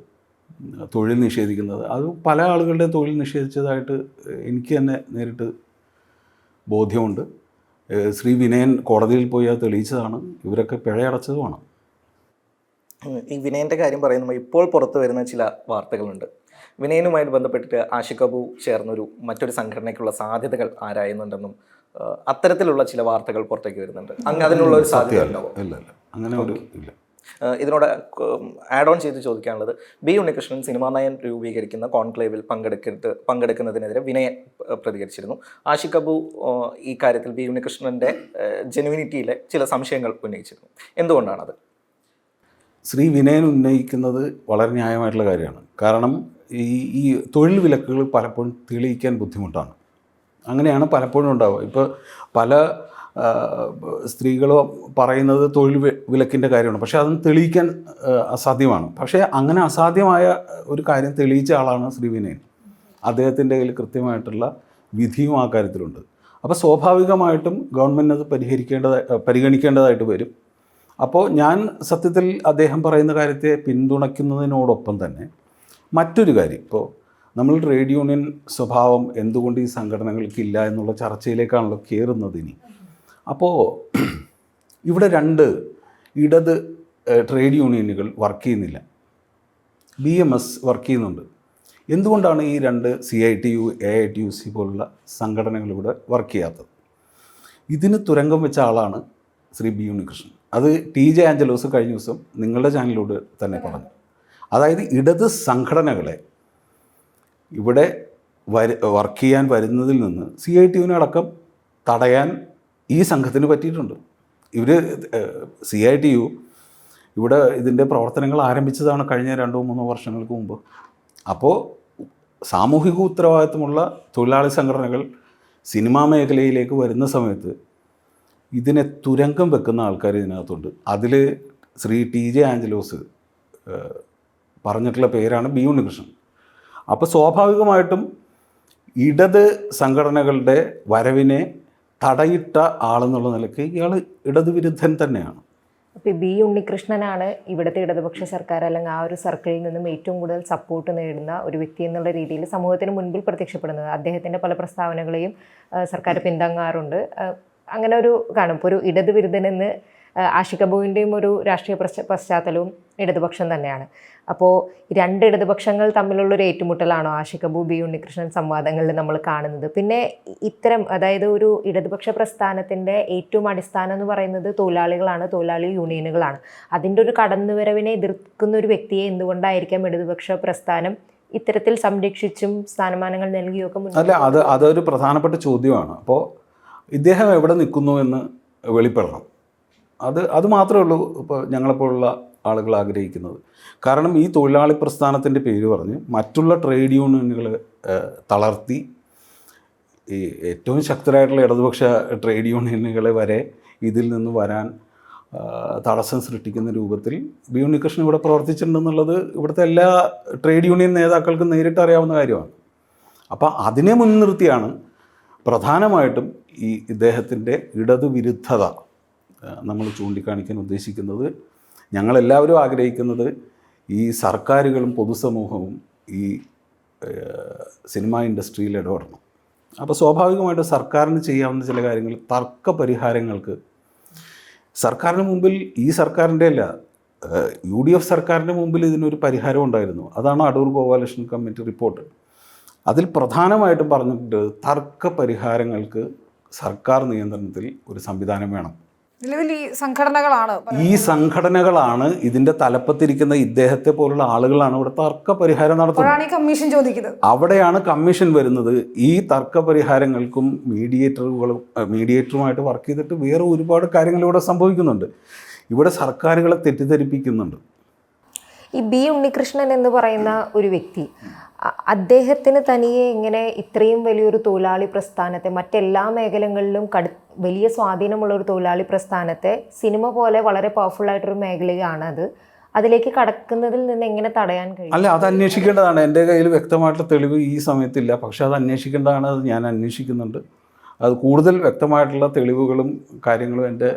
തൊഴിൽ നിഷേധിക്കുന്നത്, അത് പല ആളുകളുടെ തൊഴിൽ നിഷേധിച്ചതായിട്ട് എനിക്ക് തന്നെ നേരിട്ട് ബോധ്യമുണ്ട്. ശ്രീ വിനയൻ കോടതിയിൽ പോയി അത് തെളിയിച്ചതാണ്. ഇവരൊക്കെ പിഴയടച്ചതുമാണ്. ഈ വിനയൻ്റെ കാര്യം പറയുമ്പോൾ ഇപ്പോൾ പുറത്തു വരുന്ന ചില വാർത്തകളുണ്ട്. വിനയനുമായിട്ട് ബന്ധപ്പെട്ടിട്ട് ആഷിഖ് അബു ചേർന്നൊരു മറ്റൊരു സംഘടനയ്ക്കുള്ള സാധ്യതകൾ ആരായുന്നുണ്ടെന്നും അത്തരത്തിലുള്ള ചില വാർത്തകൾ പുറത്തേക്ക് വരുന്നുണ്ട്. അങ്ങ് അതിനുള്ള ഒരു സാധ്യത ഉണ്ടാവും? ഇല്ല, അങ്ങനെ ഒരു ഇല്ല. ഇതിനോട് ആഡ് ഓൺ ചെയ്ത് ചോദിക്കാനുള്ളത്, ബി ഉണ്ണികൃഷ്ണൻ സിനിമാ നയം രൂപീകരിക്കുന്ന കോൺക്ലേവിൽ പങ്കെടുക്കുന്നതിനെതിരെ വിനയൻ പ്രതികരിച്ചിരുന്നു. ആഷിഖ് അബു ഈ കാര്യത്തിൽ ബി ഉണ്ണികൃഷ്ണൻ്റെ ജെനുവിനിറ്റിയിലെ ചില സംശയങ്ങൾ ഉന്നയിച്ചിരുന്നു. എന്തുകൊണ്ടാണത്? ശ്രീ വിനയൻ ഉന്നയിക്കുന്നത് വളരെ ന്യായമായിട്ടുള്ള കാര്യമാണ്. കാരണം ഈ തൊഴിൽ വിലക്കുകൾ പലപ്പോഴും തെളിയിക്കാൻ ബുദ്ധിമുട്ടാണ്. അങ്ങനെയാണ് പലപ്പോഴും ഉണ്ടാവുക. ഇപ്പോൾ പല സ്ത്രീകളോ പറയുന്നത് തൊഴിൽ വിലക്കിൻ്റെ കാര്യമാണ്, പക്ഷേ അതൊന്നും തെളിയിക്കാൻ അസാധ്യമാണ്. പക്ഷേ അങ്ങനെ അസാധ്യമായ ഒരു കാര്യം തെളിയിച്ച ആളാണ് ശ്രീ വിനയൻ. അദ്ദേഹത്തിൻ്റെ കയ്യിൽ കൃത്യമായിട്ടുള്ള വിധിയും ആ കാര്യത്തിലുണ്ട്. അപ്പോൾ സ്വാഭാവികമായിട്ടും ഗവൺമെൻറ് അത് പരിഗണിക്കേണ്ടതായിട്ട് വരും. അപ്പോൾ ഞാൻ സത്യത്തിൽ അദ്ദേഹം പറയുന്ന കാര്യത്തെ പിന്തുണയ്ക്കുന്നതിനോടൊപ്പം തന്നെ മറ്റൊരു കാര്യം, ഇപ്പോൾ നമ്മൾ ട്രേഡ് യൂണിയൻ സ്വഭാവം എന്തുകൊണ്ട് ഈ സംഘടനകൾക്കില്ല എന്നുള്ള ചർച്ചയിലേക്കാണല്ലോ കയറുന്നത് ഇനി. അപ്പോൾ ഇവിടെ 2 ഇടത് ട്രേഡ് യൂണിയനുകൾ വർക്ക് ചെയ്യുന്നില്ല, BMS വർക്ക് ചെയ്യുന്നുണ്ട്. എന്തുകൊണ്ടാണ് ഈ 2 CITU AITUC പോലുള്ള സംഘടനകൾ ഇവിടെ വർക്ക് ചെയ്യാത്തത്? ഇതിന് തുരങ്കം വെച്ച ആളാണ് ശ്രീ ബി ഉണ്ണികൃഷ്ണൻ. അത് TJ ആഞ്ചലോസ് കഴിഞ്ഞ ദിവസം നിങ്ങളുടെ ചാനലിലൂടെ തന്നെ പറഞ്ഞു. അതായത് ഇടത് സംഘടനകളെ ഇവിടെ വർക്ക് ചെയ്യാൻ വരുന്നതിൽ നിന്ന് CITUവിനെ അടക്കം തടയാൻ ഈ സംഘത്തിന് പറ്റിയിട്ടുണ്ട്. ഇവർ CITU ഇവിടെ ഇതിൻ്റെ പ്രവർത്തനങ്ങൾ ആരംഭിച്ചതാണ് കഴിഞ്ഞ 2-3 വർഷങ്ങൾക്ക് മുമ്പ്. അപ്പോൾ സാമൂഹിക ഉത്തരവാദിത്വമുള്ള തൊഴിലാളി സംഘടനകൾ സിനിമാ മേഖലയിലേക്ക് വരുന്ന സമയത്ത് ഇതിനെ തുരങ്കം വെക്കുന്ന ആൾക്കാർ ഇതിനകത്തുണ്ട്. അതിൽ ശ്രീ TJ ആഞ്ചലോസ് പറഞ്ഞിട്ടുള്ള പേരാണ് ബി ഉണ്ണികൃഷ്ണൻ. അപ്പോൾ സ്വാഭാവികമായിട്ടും ഇടത് സംഘടനകളുടെ വരവിനെ തടയിട്ട ആളെന്നുള്ള നിലയ്ക്ക് ഇയാൾ ഇടത് വിരുദ്ധൻ തന്നെയാണ്. അപ്പോൾ ബി ഉണ്ണികൃഷ്ണനാണ് ഇവിടുത്തെ ഇടതുപക്ഷ സർക്കാർ അല്ലെങ്കിൽ ആ ഒരു സർക്കിളിൽ നിന്നും ഏറ്റവും കൂടുതൽ സപ്പോർട്ട് നേടുന്ന ഒരു വ്യക്തി എന്നുള്ള രീതിയിൽ സമൂഹത്തിന് മുൻപിൽ പ്രത്യക്ഷപ്പെടുന്നത്. അദ്ദേഹത്തിൻ്റെ പല പ്രസ്താവനകളെയും സർക്കാർ പിന്താങ്ങാറുണ്ട്. അങ്ങനെ ഒരു കാണും. ഇപ്പോൾ ഒരു ഇടത് വിരുദ്ധനെന്ന് ആഷിഖ് അബുവിൻ്റെയും ഒരു രാഷ്ട്രീയ പശ്ചാത്തലവും ഇടതുപക്ഷം തന്നെയാണ്. അപ്പോൾ 2 ഇടതുപക്ഷങ്ങൾ തമ്മിലുള്ളൊരു ഏറ്റുമുട്ടലാണോ ആഷിഖ് അബു ബി ഉണ്ണികൃഷ്ണൻ സംവാദങ്ങളിൽ നമ്മൾ കാണുന്നത്? പിന്നെ ഇത്തരം, അതായത് ഒരു ഇടതുപക്ഷ പ്രസ്ഥാനത്തിൻ്റെ ഏറ്റവും അടിസ്ഥാനം എന്ന് പറയുന്നത് തൊഴിലാളികളാണ്, തൊഴിലാളി യൂണിയനുകളാണ്. അതിൻ്റെ ഒരു കടന്നുവരവിനെ എതിർക്കുന്ന ഒരു വ്യക്തിയെ എന്തുകൊണ്ടായിരിക്കാം ഇടതുപക്ഷ പ്രസ്ഥാനം ഇത്തരത്തിൽ സംരക്ഷിച്ചും സ്ഥാനമാനങ്ങൾ നൽകിയൊക്കെ അല്ല, അതൊരു പ്രധാനപ്പെട്ട ചോദ്യമാണ്. അപ്പോൾ ഇദ്ദേഹം എവിടെ നിൽക്കുന്നു എന്ന് വെളിപ്പെടണം. അത് മാത്രമേ ഉള്ളൂ ഇപ്പോൾ ഞങ്ങളെപ്പോലുള്ള ആളുകൾ ആഗ്രഹിക്കുന്നത്. കാരണം ഈ തൊഴിലാളി പ്രസ്ഥാനത്തിൻ്റെ പേര് പറഞ്ഞ് മറ്റുള്ള ട്രേഡ് യൂണിയനുകൾ തളർത്തി ഈ ഏറ്റവും ശക്തരായിട്ടുള്ള ഇടതുപക്ഷ ട്രേഡ് യൂണിയനുകളെ വരെ ഇതിൽ നിന്ന് വരാൻ തടസ്സം സൃഷ്ടിക്കുന്ന രൂപത്തിൽ ബി ഉണ്ണികൃഷ്ണൻ ഇവിടെ പ്രവർത്തിച്ചിട്ടുണ്ടെന്നുള്ളത് ഇവിടുത്തെ എല്ലാ ട്രേഡ് യൂണിയൻ നേതാക്കൾക്കും നേരിട്ട് അറിയാവുന്ന കാര്യമാണ്. അപ്പോൾ അതിനെ മുൻനിർത്തിയാണ് പ്രധാനമായിട്ടും ഈ ഇദ്ദേഹത്തിൻ്റെ ഇടതുവിരുദ്ധത നമ്മൾ ചൂണ്ടിക്കാണിക്കാൻ ഉദ്ദേശിക്കുന്നത്. ഞങ്ങളെല്ലാവരും ആഗ്രഹിക്കുന്നത് ഈ സർക്കാരുകളും പൊതുസമൂഹവും ഈ സിനിമാ ഇൻഡസ്ട്രിയിൽ ഇടപെടണം. അപ്പോൾ സ്വാഭാവികമായിട്ടും സർക്കാരിന് ചെയ്യാവുന്ന ചില കാര്യങ്ങൾ, തർക്ക പരിഹാരങ്ങൾക്ക് സർക്കാരിന് മുമ്പിൽ, ഈ സർക്കാരിൻ്റെ അല്ല UDF സർക്കാരിൻ്റെ മുമ്പിൽ ഇതിനൊരു പരിഹാരം ഉണ്ടായിരുന്നു. അതാണ് അടൂർ ഗോപാലകൃഷ്ണൻ കമ്മിറ്റി റിപ്പോർട്ട്. അതിൽ പ്രധാനമായിട്ടും പറഞ്ഞിട്ട് തർക്ക പരിഹാരങ്ങൾക്ക് സർക്കാർ നിയന്ത്രണത്തിൽ ഒരു സംവിധാനം വേണം. നിലവിൽ ഈ സംഘടനകളാണ് ഇതിന്റെ തലപ്പത്തിരിക്കുന്ന ഇദ്ദേഹത്തെ പോലുള്ള ആളുകളാണ് ഇവിടെ തർക്ക പരിഹാരം നടത്തുന്നത്. കമ്മീഷൻ ചോദിക്കുന്നത് അവിടെയാണ് കമ്മീഷൻ വരുന്നത്. ഈ തർക്ക പരിഹാരങ്ങൾക്കും മീഡിയേറ്ററുമായിട്ട് വർക്ക് ചെയ്തിട്ട് വേറെ ഒരുപാട് കാര്യങ്ങൾ ഇവിടെ സംഭവിക്കുന്നുണ്ട്. ഇവിടെ സർക്കാരുകളെ തെറ്റിദ്ധരിപ്പിക്കുന്നുണ്ട്. ഈ ബി ഉണ്ണികൃഷ്ണൻ എന്ന് പറയുന്ന ഒരു വ്യക്തി, അദ്ദേഹത്തിന് തനിയെ ഇങ്ങനെ ഇത്രയും വലിയൊരു തൊഴിലാളി പ്രസ്ഥാനത്തെ, മറ്റെല്ലാ മേഖലകളിലും വലിയ സ്വാധീനമുള്ള ഒരു തൊഴിലാളി പ്രസ്ഥാനത്തെ സിനിമ പോലെ വളരെ പവർഫുൾ ആയിട്ടൊരു മേഖലയാണ് അതിലേക്ക് കടക്കുന്നതിൽ നിന്ന് എങ്ങനെ തടയാൻ കഴിയും? അല്ല, അത് അന്വേഷിക്കേണ്ടതാണ്. എൻ്റെ കയ്യിൽ വ്യക്തമായിട്ടുള്ള തെളിവ് ഈ സമയത്തില്ല. പക്ഷെ അത് അന്വേഷിക്കേണ്ടതാണ്. അത് ഞാൻ അന്വേഷിക്കുന്നുണ്ട്. അത് കൂടുതൽ വ്യക്തമായിട്ടുള്ള തെളിവുകളും കാര്യങ്ങളും എൻ്റെ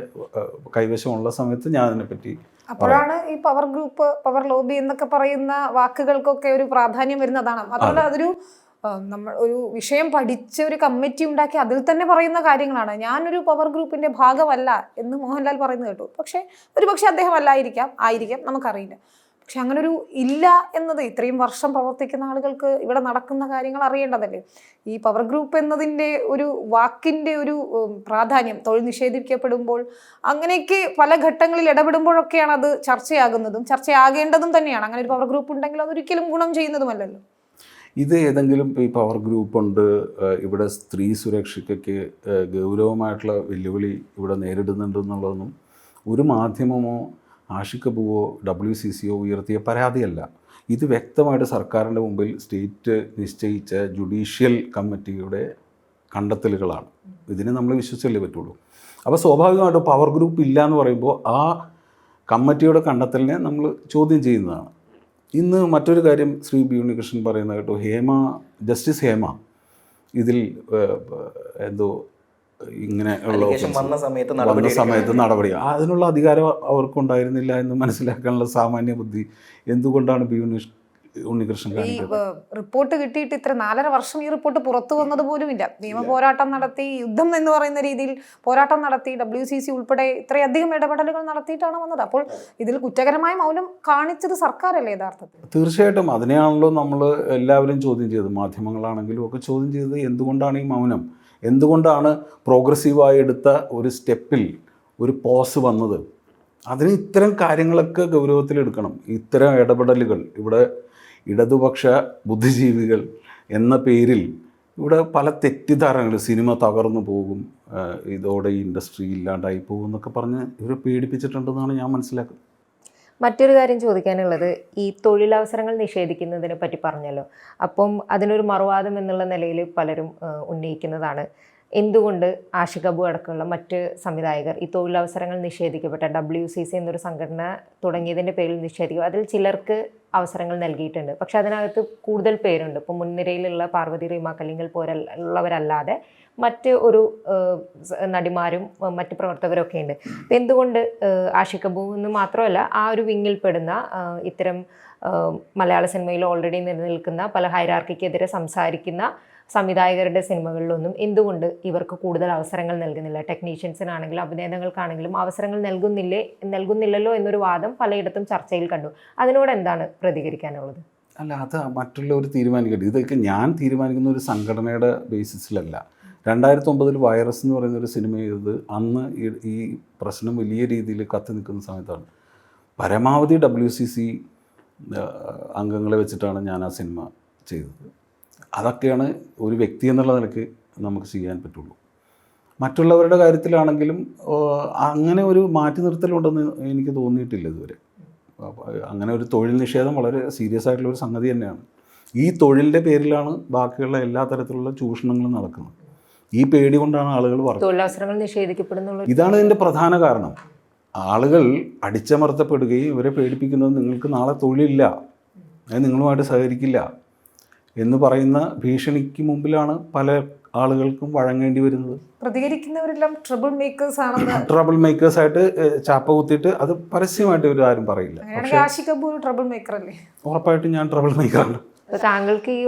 കൈവശമുള്ള സമയത്ത് ഞാൻ അതിനെപ്പറ്റി. അപ്പോഴാണ് ഈ പവർ ഗ്രൂപ്പ്, പവർ ലോബി എന്നൊക്കെ പറയുന്ന വാക്കുകൾക്കൊക്കെ ഒരു പ്രാധാന്യം വരുന്നതാണ്. അതുകൊണ്ട് അതൊരു നമ്മൾ ഒരു വിഷയം പഠിച്ച് ഒരു കമ്മിറ്റി ഉണ്ടാക്കി അതിൽ തന്നെ പറയുന്ന കാര്യങ്ങളാണ്. ഞാനൊരു പവർ ഗ്രൂപ്പിന്റെ ഭാഗമല്ല എന്ന് മോഹൻലാൽ പറയുന്നത് കേട്ടു. പക്ഷേ അദ്ദേഹം ആയിരിക്കാം, നമുക്കറിയില്ല. പക്ഷെ അങ്ങനെ ഒരു ഇല്ല എന്നത് ഇത്രയും വർഷം പ്രവർത്തിക്കുന്ന ആളുകൾക്ക് ഇവിടെ നടക്കുന്ന കാര്യങ്ങൾ അറിയേണ്ടതല്ലേ. ഈ പവർ ഗ്രൂപ്പ് എന്നതിൻ്റെ ഒരു വാക്കിൻ്റെ ഒരു പ്രാധാന്യം തൊഴിൽ നിഷേധിക്കപ്പെടുമ്പോൾ അങ്ങനെയൊക്കെ പല ഘട്ടങ്ങളിൽ ഇടപെടുമ്പോഴൊക്കെയാണ് അത് ചർച്ചയാകേണ്ടതും തന്നെയാണ്. അങ്ങനെ ഒരു പവർ ഗ്രൂപ്പ് ഉണ്ടെങ്കിൽ അതൊരിക്കലും ഗുണം ചെയ്യുന്നതുമല്ലല്ലോ. ഇത് ഏതെങ്കിലും ഈ പവർ ഗ്രൂപ്പുണ്ട് ഇവിടെ സ്ത്രീ സുരക്ഷയ്ക്കൊക്കെ ഗൗരവമായിട്ടുള്ള വെല്ലുവിളി ഇവിടെ നേരിടുന്നുണ്ടെന്നുള്ളതൊന്നും ഒരു മാധ്യമമോ ആഷിഖ് കപൂറോ WCCയോ ഉയർത്തിയ പരാതിയല്ല. ഇത് വ്യക്തമായിട്ട് സർക്കാരിൻ്റെ മുമ്പിൽ സ്റ്റേറ്റ് നിശ്ചയിച്ച ജുഡീഷ്യൽ കമ്മിറ്റിയുടെ കണ്ടെത്തലുകളാണ്. ഇതിനെ നമ്മൾ വിശ്വസിച്ചല്ലേ പറ്റുള്ളൂ. അപ്പോൾ സ്വാഭാവികമായിട്ടും പവർ ഗ്രൂപ്പ് ഇല്ല എന്ന് പറയുമ്പോൾ ആ കമ്മിറ്റിയുടെ കണ്ടെത്തലിനെ നമ്മൾ ചോദ്യം ചെയ്യുന്നതാണ്. ഇന്ന് മറ്റൊരു കാര്യം ശ്രീ ബി ഉണ്ണികൃഷ്ണൻ പറയുന്നത് കേട്ടോ, ജസ്റ്റിസ് ഹേമ ഇതിൽ എന്തോ ഇങ്ങനെ ഉള്ള വന്ന സമയത്ത് നടപടി അതിനുള്ള അധികാരം അവർക്കുണ്ടായിരുന്നില്ല എന്ന് മനസ്സിലാക്കാനുള്ള സാമാന്യ ബുദ്ധി എന്തുകൊണ്ടാണ് ബി ഉണ്ണികൃഷ്ണൻ കാണിക്കുന്നത്? റിപ്പോർട്ട് കിട്ടിയിട്ട് ഇത്ര 4.5 വർഷം ഈ റിപ്പോർട്ട് പുറത്തു വന്നത് പോലുമില്ല. നിയമ പോരാട്ടം നടത്തി, യുദ്ധം എന്ന് പറയുന്ന രീതിയിൽ പോരാട്ടം നടത്തി, WCC ഉൾപ്പെടെ ഇത്രയധികം ഇടപെടലുകൾ നടത്തിയിട്ടാണ് വന്നത്. അപ്പോൾ ഇതിൽ കുറ്റകരമായ മൗനം കാണിച്ചത് സർക്കാരല്ലേ യഥാർത്ഥത്തിൽ? തീർച്ചയായിട്ടും അതിനെയാണല്ലോ നമ്മൾ എല്ലാവരും ചോദ്യം ചെയ്തത്. മാധ്യമങ്ങളാണെങ്കിലും ഒക്കെ ചോദ്യം ചെയ്തത് എന്തുകൊണ്ടാണ് ഈ മൗനം, എന്തുകൊണ്ടാണ് പ്രോഗ്രസീവായി എടുത്ത ഒരു സ്റ്റെപ്പിൽ ഒരു പോസ് വന്നത്. അതിന് ഇത്തരം കാര്യങ്ങളൊക്കെ ഗൗരവത്തിലെടുക്കണം. ഇത്തരം ഇടപെടലുകൾ ഇവിടെ ഇടതുപക്ഷ ബുദ്ധിജീവികൾ എന്ന പേരിൽ ഇവിടെ പല തെറ്റിദ്ധാരണകൾ, സിനിമ തകർന്നു പോകും, ഇതോടെ ഈ ഇൻഡസ്ട്രി ഇല്ലാണ്ടായി പോകും എന്നൊക്കെ പറഞ്ഞ് ഇവരെ പേടിപ്പിച്ചിട്ടുണ്ടെന്നാണ് ഞാൻ മനസ്സിലാക്കുന്നത്. മറ്റൊരു കാര്യം ചോദിക്കാനുള്ളത്, ഈ തൊഴിലവസരങ്ങൾ നിഷേധിക്കുന്നതിനെ പറ്റി പറഞ്ഞല്ലോ. അപ്പം അതിനൊരു മറുവാദം എന്നുള്ള നിലയിൽ പലരും ഉന്നയിക്കുന്നതാണ്, എന്തുകൊണ്ട് ആഷിഖ് കപൂർ അടക്കമുള്ള മറ്റ് സംവിധായകർ ഈ തൊഴിലവസരങ്ങൾ നിഷേധിക്കപ്പെട്ട WCC എന്നൊരു സംഘടന തുടങ്ങിയതിൻ്റെ പേരിൽ നിഷേധിക്കും. അതിൽ ചിലർക്ക് അവസരങ്ങൾ നൽകിയിട്ടുണ്ട്, പക്ഷെ അതിനകത്ത് കൂടുതൽ പേരുണ്ട്. ഇപ്പോൾ മുൻനിരയിലുള്ള പാർവതി റീമ കല്ലിങ്കൽ പോലുള്ളവരല്ലാതെ മറ്റ് ഒരു നടിമാരും മറ്റ് പ്രവർത്തകരൊക്കെ ഉണ്ട്. അപ്പം എന്തുകൊണ്ട് ആഷിഖ് കപൂർ എന്ന് മാത്രമല്ല ആ ഒരു വിങ്ങിൽപ്പെടുന്ന ഇത്തരം മലയാള സിനിമയിൽ ഓൾറെഡി നിലനിൽക്കുന്ന പല ഹൈറാർക്കിക്കെതിരെ സംസാരിക്കുന്ന സംവിധായകരുടെ സിനിമകളിലൊന്നും എന്തുകൊണ്ട് ഇവർക്ക് കൂടുതൽ അവസരങ്ങൾ നൽകുന്നില്ല? ടെക്നീഷ്യൻസിനാണെങ്കിലും അഭിനേതാക്കൾക്കാണെങ്കിലും അവസരങ്ങൾ നൽകുന്നില്ലല്ലോ എന്നൊരു വാദം പലയിടത്തും ചർച്ചയിൽ കണ്ടു. അതിനോട് എന്താണ് പ്രതികരിക്കാനുള്ളത്? അല്ല, അത് മറ്റുള്ളവർ തീരുമാനിക്കട്ടെ. ഇതൊക്കെ ഞാൻ തീരുമാനിക്കുന്ന ഒരു സംഘടനയുടെ ബേസിസിലല്ല. 2009 വൈറസ് എന്ന് പറയുന്ന ഒരു സിനിമ ചെയ്തത് അന്ന് ഈ പ്രശ്നം വലിയ രീതിയിൽ കത്തി നിൽക്കുന്ന സമയത്താണ്. പരമാവധി WCC അംഗങ്ങളെ വെച്ചിട്ടാണ് ഞാൻ ആ സിനിമ ചെയ്തത്. അതൊക്കെയാണ് ഒരു വ്യക്തി എന്നുള്ള നിലയ്ക്ക് നമുക്ക് ചെയ്യാൻ പറ്റുള്ളൂ. മറ്റുള്ളവരുടെ കാര്യത്തിലാണെങ്കിലും അങ്ങനെ ഒരു മാറ്റി നിർത്തലുണ്ടെന്ന് എനിക്ക് തോന്നിയിട്ടില്ല ഇതുവരെ. അങ്ങനെ ഒരു തൊഴിൽ നിഷേധം വളരെ സീരിയസ് ആയിട്ടുള്ള ഒരു സംഗതി തന്നെയാണ്. ഈ തൊഴിലിൻ്റെ പേരിലാണ് ബാക്കിയുള്ള എല്ലാ തരത്തിലുള്ള ചൂഷണങ്ങളും നടക്കുന്നത്. ഈ പേടി കൊണ്ടാണ് ആളുകൾ പറയുന്നത് തൊഴിലവസരങ്ങൾ നിഷേധിക്കപ്പെടുന്നുള്ള. ഇതാണ് ഇതിൻ്റെ പ്രധാന കാരണം. ആളുകൾ അടിച്ചമർത്തപ്പെടുകയും ഇവരെ പേടിപ്പിക്കുന്നത് നിങ്ങൾക്ക് നാളെ തൊഴിലില്ല, അത് നിങ്ങളുമായിട്ട് സഹകരിക്കില്ല എന്ന് പറയുന്ന ഭീഷണിക്ക് മുമ്പിലാണ് പല ആളുകൾക്കും വഴങ്ങേണ്ടി വരുന്നത്. പ്രതികരിക്കുന്നവരെല്ലാം ട്രബിൾ മേക്കേഴ്സ് ആണെന്ന്, ട്രബിൾ മേക്കേഴ്സായിട്ട് ചാപ്പ കുത്തിയിട്ട് അത് പരസ്യമായിട്ട് ഇവർ ആരും പറയില്ല. ആഷിഖ് കപൂർ ട്രബിൾ മേക്കർ അല്ലേ? ഉറപ്പായിട്ടും ഞാൻ ട്രബിൾ മേക്കറാണ്. താങ്കൾക്ക് ഈ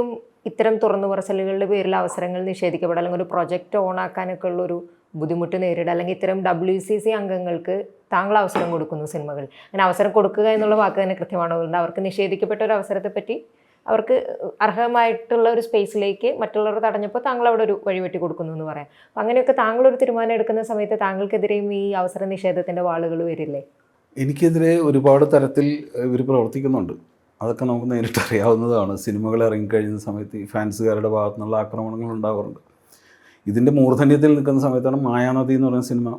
ഇത്തരം തുറന്നു പറച്ചിലുകളുടെ പേരിൽ അവസരങ്ങൾ നിഷേധിക്കപ്പെടുക, അല്ലെങ്കിൽ ഒരു പ്രൊജക്റ്റ് ഓണാക്കാനൊക്കെ ഉള്ളൊരു ബുദ്ധിമുട്ട് നേരിടുക, അല്ലെങ്കിൽ ഇത്തരം WCC അംഗങ്ങൾക്ക് താങ്കൾ അവസരം കൊടുക്കുന്നു സിനിമകൾ, അങ്ങനെ അവസരം കൊടുക്കുക എന്നുള്ള വാക്ക് തന്നെ കൃത്യമാണോ? അവർക്ക് നിഷേധിക്കപ്പെട്ട ഒരു അവസരത്തെപ്പറ്റി അവർക്ക് അർഹമായിട്ടുള്ള ഒരു സ്പേസിലേക്ക് മറ്റുള്ളവർ തടഞ്ഞപ്പോൾ താങ്കൾ അവിടെ ഒരു വഴിവെട്ടി കൊടുക്കുന്നു എന്ന് പറയാം. അപ്പം അങ്ങനെയൊക്കെ താങ്കളൊരു തീരുമാനം എടുക്കുന്ന സമയത്ത് താങ്കൾക്കെതിരെയും ഈ അവസര നിഷേധത്തിൻ്റെ വാളുകൾ വരില്ലേ? എനിക്കെതിരെ ഒരുപാട് തരത്തിൽ ഇവർ പ്രവർത്തിക്കുന്നുണ്ട്. അതൊക്കെ നമുക്ക് നേരിട്ട് അറിയാവുന്നതാണ്. സിനിമകൾ ഇറങ്ങിക്കഴിയുന്ന സമയത്ത് ഈ ഫാൻസുകാരുടെ ഭാഗത്തു നിന്നുള്ള ആക്രമണങ്ങൾ ഉണ്ടാവാറുണ്ട്. ഇതിൻ്റെ മൂർധന്യത്തിൽ നിൽക്കുന്ന സമയത്താണ് മായാനദി എന്ന് പറയുന്ന സിനിമ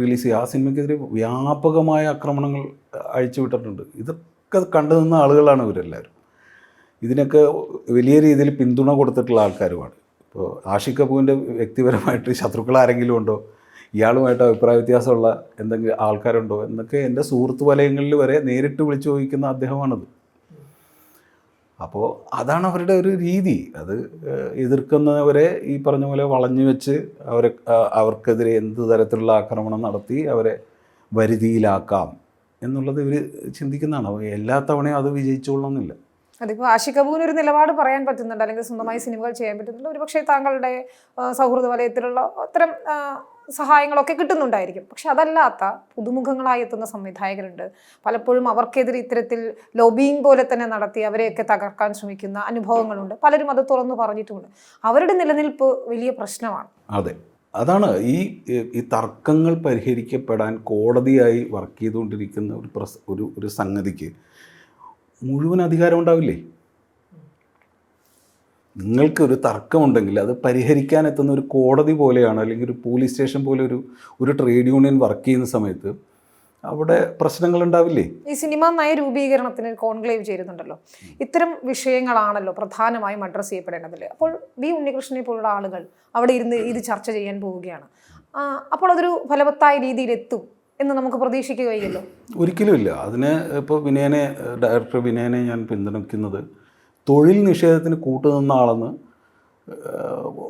റിലീസ് ചെയ്യുക. ആ സിനിമയ്ക്കെതിരെ വ്യാപകമായ ആക്രമണങ്ങൾ അഴിച്ചുവിട്ടിട്ടുണ്ട്. ഇതൊക്കെ കണ്ടു നിന്ന ആളുകളാണ് ഇവരെല്ലാവരും. ഇതിനൊക്കെ വലിയ രീതിയിൽ പിന്തുണ കൊടുത്തിട്ടുള്ള ആൾക്കാരുമാണ്. ഇപ്പോൾ ആഷിഖ് കപൂറിൻ്റെ വ്യക്തിപരമായിട്ട് ശത്രുക്കൾ ആരെങ്കിലും ഉണ്ടോ, ഇയാളുമായിട്ട് അഭിപ്രായ വ്യത്യാസമുള്ള എന്തെങ്കിലും ആൾക്കാരുണ്ടോ എന്നൊക്കെ എൻ്റെ സുഹൃത്ത് വലയങ്ങളിൽ വരെ നേരിട്ട് വിളിച്ചു ചോദിക്കുന്ന അദ്ദേഹമാണത്. അപ്പോൾ അതാണ് അവരുടെ ഒരു രീതി. അത് എതിർക്കുന്നവരെ ഈ പറഞ്ഞ പോലെ വളഞ്ഞു വെച്ച് അവർക്കെതിരെ എന്ത് തരത്തിലുള്ള ആക്രമണം നടത്തി അവരെ വരുതിയിലാക്കാം എന്നുള്ളത് ഇവർ ചിന്തിക്കുന്നതാണ്. എല്ലാ തവണയും അത് വിജയിച്ചോളണമെന്നില്ല. അതിപ്പോൾ ആഷിഖ് കപൂറിന് ഒരു നിലപാട് പറയാൻ പറ്റുന്നുണ്ട്, അല്ലെങ്കിൽ സ്വന്തമായി സിനിമകൾ ചെയ്യാൻ പറ്റുന്നുണ്ട്. ഒരുപക്ഷെ താങ്കളുടെ സൗഹൃദ വലയത്തിലുള്ള അത്തരം സഹായങ്ങളൊക്കെ കിട്ടുന്നുണ്ടായിരിക്കും. പക്ഷെ അതല്ലാത്ത പുതുമുഖങ്ങളായി എത്തുന്ന സംവിധായകരുണ്ട്. പലപ്പോഴും അവർക്കെതിരെ ഇത്തരത്തിൽ ലോബിയിങ് പോലെ തന്നെ നടത്തി അവരെയൊക്കെ തകർക്കാൻ ശ്രമിക്കുന്ന അനുഭവങ്ങളുണ്ട്. പലരും അത് തുറന്നു പറഞ്ഞിട്ടുമുണ്ട്. അവരുടെ നിലനിൽപ്പ് വലിയ പ്രശ്നമാണ്. അതെ, അതാണ് ഈ തർക്കങ്ങൾ പരിഹരിക്കപ്പെടാൻ കോടതിയായി വർക്ക് ചെയ്തുകൊണ്ടിരിക്കുന്ന ഒരു സംഗതിക്ക് മുഴുവൻ അധികാരം ഉണ്ടാവില്ലേ? നിങ്ങൾക്കൊരു തർക്കമുണ്ടെങ്കിൽ അത് പരിഹരിക്കാൻ എത്തുന്ന ഒരു കോടതി പോലെയാണ്, അല്ലെങ്കിൽ ഒരു പോലീസ് സ്റ്റേഷൻ പോലെ ഒരു ട്രേഡ് യൂണിയൻ വർക്ക് ചെയ്യുന്ന സമയത്ത് അവിടെ പ്രശ്നങ്ങൾ ഉണ്ടാവില്ലേ? ഈ സിനിമാ നയ രൂപീകരണത്തിന് കോൺക്ലേവ് ചേരുന്നുണ്ടല്ലോ. ഇത്തരം വിഷയങ്ങളാണല്ലോ പ്രധാനമായും അഡ്രസ്സ് ചെയ്യപ്പെടേണ്ടതില്ലേ. അപ്പോൾ വി ഉണ്ണികൃഷ്ണനെ പോലുള്ള ആളുകൾ അവിടെ ഇരുന്ന് ഇത് ചർച്ച ചെയ്യാൻ പോവുകയാണ്. അപ്പോൾ അതൊരു ഫലവത്തായ രീതിയിൽ എത്തും എന്ന് നമുക്ക് പ്രതീക്ഷിക്കുകയില്ലല്ലോ. ഒരിക്കലും ഇല്ല. അതിന് ഇപ്പോൾ ഡയറക്ടർ വിനയനെ ഞാൻ പിന്തുണയ്ക്കുന്നത് തൊഴിൽ നിഷേധത്തിന് കൂട്ടുനിന്ന ആളെന്ന്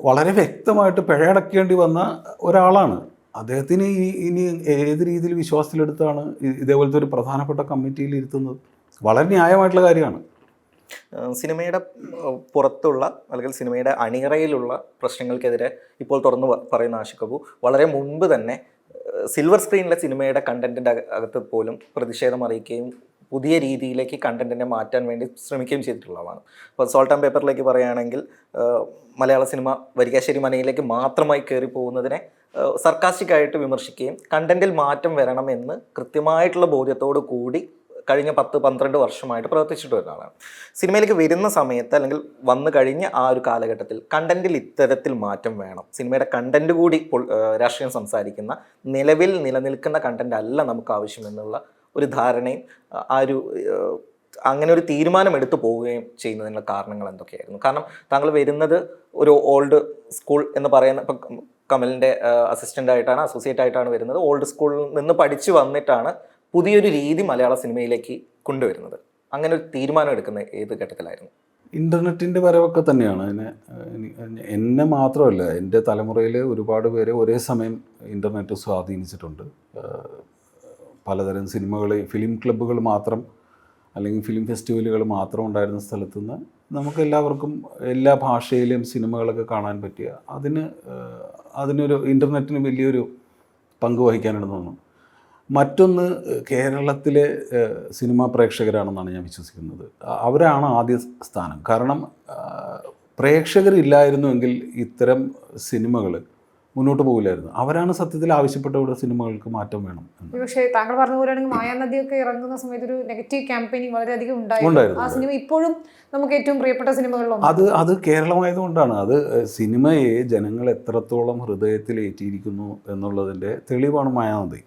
വളരെ വ്യക്തമായിട്ട് പിഴയടക്കേണ്ടി വന്ന ഒരാളാണ്. അദ്ദേഹത്തിന് ഇനി ഏത് രീതിയിൽ വിശ്വാസത്തിലെടുത്താണ് ഇതേപോലത്തെ ഒരു പ്രധാനപ്പെട്ട കമ്മിറ്റിയിൽ ഇരുത്തുന്നത്? വളരെ ന്യായമായിട്ടുള്ള കാര്യമാണ്. സിനിമയുടെ പുറത്തുള്ള അല്ലെങ്കിൽ സിനിമയുടെ അണിയറയിലുള്ള പ്രശ്നങ്ങൾക്കെതിരെ ഇപ്പോൾ തുറന്നു പറയുന്ന ആഷിഖ് കപൂർ വളരെ മുൻപ് തന്നെ സിൽവർ സ്ക്രീനിലെ സിനിമയുടെ കണ്ടന്റിൻ്റെ അകത്ത് പോലും പ്രതിഷേധം അറിയിക്കുകയും പുതിയ രീതിയിലേക്ക് കണ്ടന്റിനെ മാറ്റാൻ വേണ്ടി ശ്രമിക്കുകയും ചെയ്തിട്ടുള്ളതാണ്. അപ്പോൾ സോൾട്ട് ആൻഡ് പേപ്പറിലേക്ക് പറയുകയാണെങ്കിൽ മലയാള സിനിമ വരികാശ്ശേരി മനയിലേക്ക് മാത്രമായി കയറി പോകുന്നതിനെ സർക്കാസ്റ്റിക്കായിട്ട് വിമർശിക്കുകയും കണ്ടന്റിൽ മാറ്റം വരണമെന്ന് കൃത്യമായിട്ടുള്ള ബോധ്യത്തോടു കൂടി കഴിഞ്ഞ 10-12 വർഷമായിട്ട് പ്രവർത്തിച്ചിട്ട് വരുന്നതാണ്. സിനിമയിലേക്ക് വരുന്ന സമയത്ത് അല്ലെങ്കിൽ വന്നു കഴിഞ്ഞ ആ ഒരു കാലഘട്ടത്തിൽ കണ്ടന്റിൽ ഇത്തരത്തിൽ മാറ്റം വേണം, സിനിമയുടെ കണ്ടന്റ് കൂടി രാഷ്ട്രീയം സംസാരിക്കുന്ന നിലവിൽ നിലനിൽക്കുന്ന കണ്ടന്റ് അല്ല നമുക്ക് ആവശ്യമെന്നുള്ള ഒരു ധാരണയും അങ്ങനെ ഒരു തീരുമാനം എടുത്തു പോവുകയും ചെയ്യുന്നതിനുള്ള കാരണങ്ങൾ എന്തൊക്കെയായിരുന്നു? കാരണം താങ്കൾ വരുന്നത് ഒരു ഓൾഡ് സ്കൂൾ എന്ന് പറയുന്ന, ഇപ്പം കമലിൻ്റെ അസോസിയേറ്റ് ആയിട്ടാണ് വരുന്നത്. ഓൾഡ് സ്കൂളിൽ നിന്ന് പഠിച്ചു വന്നിട്ടാണ് പുതിയൊരു രീതി മലയാള സിനിമയിലേക്ക് കൊണ്ടുവരുന്നത്. അങ്ങനെ ഒരു തീരുമാനം എടുക്കുന്ന ഏത് ഘട്ടത്തിലായിരുന്നു? ഇൻ്റർനെറ്റിൻ്റെ വരവൊക്കെ തന്നെയാണ്. എന്നെ മാത്രമല്ല, എൻ്റെ തലമുറയിൽ ഒരുപാട് പേരെ ഒരേ സമയം ഇൻ്റർനെറ്റ് സ്വാധീനിച്ചിട്ടുണ്ട്. പലതരം സിനിമകൾ, ഫിലിം ക്ലബ്ബുകൾ മാത്രം അല്ലെങ്കിൽ ഫിലിം ഫെസ്റ്റിവലുകൾ മാത്രം ഉണ്ടായിരുന്ന സ്ഥലത്തു നിന്ന് നമുക്ക് എല്ലാവർക്കും എല്ലാ ഭാഷയിലെയും സിനിമകളൊക്കെ കാണാൻ പറ്റിയ അതിനൊരു ഇൻ്റർനെറ്റിന് വലിയൊരു പങ്ക് വഹിക്കാനുണ്ടെന്ന് തോന്നുന്നു. മറ്റൊന്ന്, കേരളത്തിലെ സിനിമാ പ്രേക്ഷകരാണെന്നാണ് ഞാൻ വിശ്വസിക്കുന്നത്. അവരാണ് ആദ്യ സ്ഥാനം. കാരണം പ്രേക്ഷകരില്ലായിരുന്നുവെങ്കിൽ ഇത്തരം സിനിമകൾ മുന്നോട്ട് പോകില്ലായിരുന്നു. അവരാണ് സത്യത്തിൽ ആവശ്യപ്പെട്ട സിനിമകൾക്ക് മാറ്റം വേണം. പക്ഷേ താങ്കൾ പറഞ്ഞ പോലെയാണെങ്കിൽ മായാനദിയൊക്കെ ഇറങ്ങുന്ന സമയത്ത് ഒരു നെഗറ്റീവ് ക്യാമ്പയിനിങ് വളരെയധികം ഉണ്ടായിരുന്നു. ആ സിനിമ ഇപ്പോഴും നമുക്ക് ഏറ്റവും പ്രിയപ്പെട്ട സിനിമകളിലൊന്നും. അത് കേരളമായതുകൊണ്ടാണ്. അത് സിനിമയെ ജനങ്ങൾ എത്രത്തോളം ഹൃദയത്തിൽ ഏറ്റിയിരിക്കുന്നു എന്നുള്ളതിൻ്റെ തെളിവാണ് മായാനദി.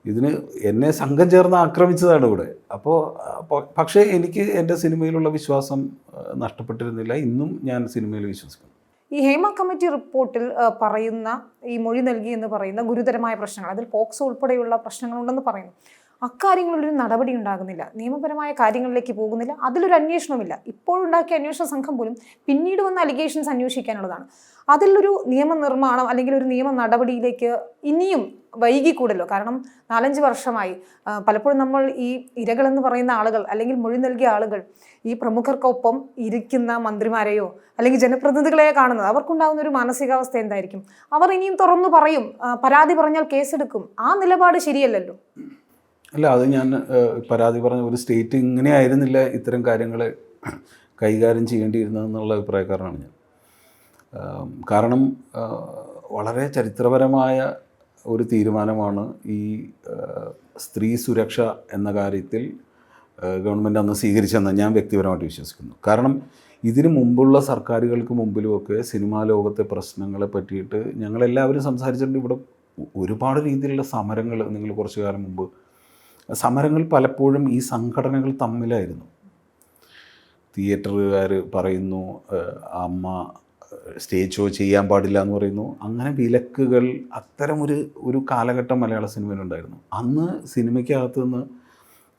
ഇതിന് എന്നെ സംഘം ചേർന്ന് ആക്രമിച്ചതാണ് ഇവിടെ. പക്ഷേ എനിക്ക് എൻ്റെ സിനിമയിലുള്ള വിശ്വാസം നഷ്ടപ്പെട്ടിരുന്നില്ല. ഇന്നും ഞാൻ സിനിമയിൽ വിശ്വസിക്കുന്നു. ഈ ഹേമ കമ്മിറ്റി റിപ്പോർട്ടിൽ പറയുന്ന ഈ മൊഴി നൽകി എന്ന് പറയുന്ന ഗുരുതരമായ പ്രശ്നങ്ങൾ, അതിൽ പോക്സോ ഉൾപ്പെടെയുള്ള പ്രശ്നങ്ങളുണ്ടെന്ന് പറയുന്നു. അക്കാര്യങ്ങളിലൊരു നടപടി ഉണ്ടാകുന്നില്ല, നിയമപരമായ കാര്യങ്ങളിലേക്ക് പോകുന്നില്ല, അതിലൊരു അന്വേഷണമില്ല. ഇപ്പോഴുണ്ടാക്കിയ അന്വേഷണ സംഘം പോലും പിന്നീട് വന്ന അലിഗേഷൻസ് അന്വേഷിക്കാനുള്ളതാണ്. അതിലൊരു നിയമനിർമ്മാണം അല്ലെങ്കിൽ ഒരു നിയമ നടപടിയിലേക്ക് ഇനിയും വൈകിക്കൂടല്ലോ. കാരണം 4-5 വർഷമായി പലപ്പോഴും നമ്മൾ ഈ ഇരകളെന്ന് പറയുന്ന ആളുകൾ അല്ലെങ്കിൽ മൊഴി നൽകിയ ആളുകൾ ഈ പ്രമുഖർക്കൊപ്പം ഇരിക്കുന്ന മന്ത്രിമാരെയോ അല്ലെങ്കിൽ ജനപ്രതിനിധികളെയോ കാണുന്നത്. അവർക്കുണ്ടാകുന്ന ഒരു മാനസികാവസ്ഥ എന്തായിരിക്കും? അവർ ഇനിയും തുറന്നു പറയും, പരാതി പറഞ്ഞാൽ കേസെടുക്കും. ആ നിലപാട് ശരിയല്ലല്ലോ. അല്ല, അത് ഞാൻ പരാതി പറഞ്ഞ ഒരു സ്റ്റേറ്റ് ഇങ്ങനെയായിരുന്നില്ല ഇത്തരം കാര്യങ്ങൾ കൈകാര്യം ചെയ്യേണ്ടിയിരുന്നതെന്നുള്ള അഭിപ്രായക്കാരനാണ് ഞാൻ. കാരണം വളരെ ചരിത്രപരമായ ഒരു തീരുമാനമാണ് ഈ സ്ത്രീ സുരക്ഷ എന്ന കാര്യത്തിൽ ഗവൺമെൻറ് അന്ന് സ്വീകരിച്ചെന്ന് ഞാൻ വ്യക്തിപരമായിട്ട് വിശ്വസിക്കുന്നു. കാരണം ഇതിനു മുമ്പുള്ള സർക്കാരുകൾക്ക് മുമ്പിലുമൊക്കെ സിനിമാ ലോകത്തെ പ്രശ്നങ്ങളെ പറ്റിയിട്ട് ഞങ്ങളെല്ലാവരും സംസാരിച്ചിട്ടുണ്ട്. ഇവിടെ ഒരുപാട് രീതിയിലുള്ള സമരങ്ങൾ, നിങ്ങൾ കുറച്ചു കാലം മുമ്പ് സമരങ്ങൾ പലപ്പോഴും ഈ സംഘടനകൾ തമ്മിലായിരുന്നു. തിയേറ്ററുകാർ പറയുന്നു അമ്മ സ്റ്റേജ് ഷോ ചെയ്യാൻ പാടില്ല എന്ന് പറയുന്നു. അങ്ങനെ വിലക്കുകൾ, അത്തരം ഒരു കാലഘട്ടം മലയാള സിനിമയിലുണ്ടായിരുന്നു. അന്ന് സിനിമയ്ക്കകത്ത് നിന്ന്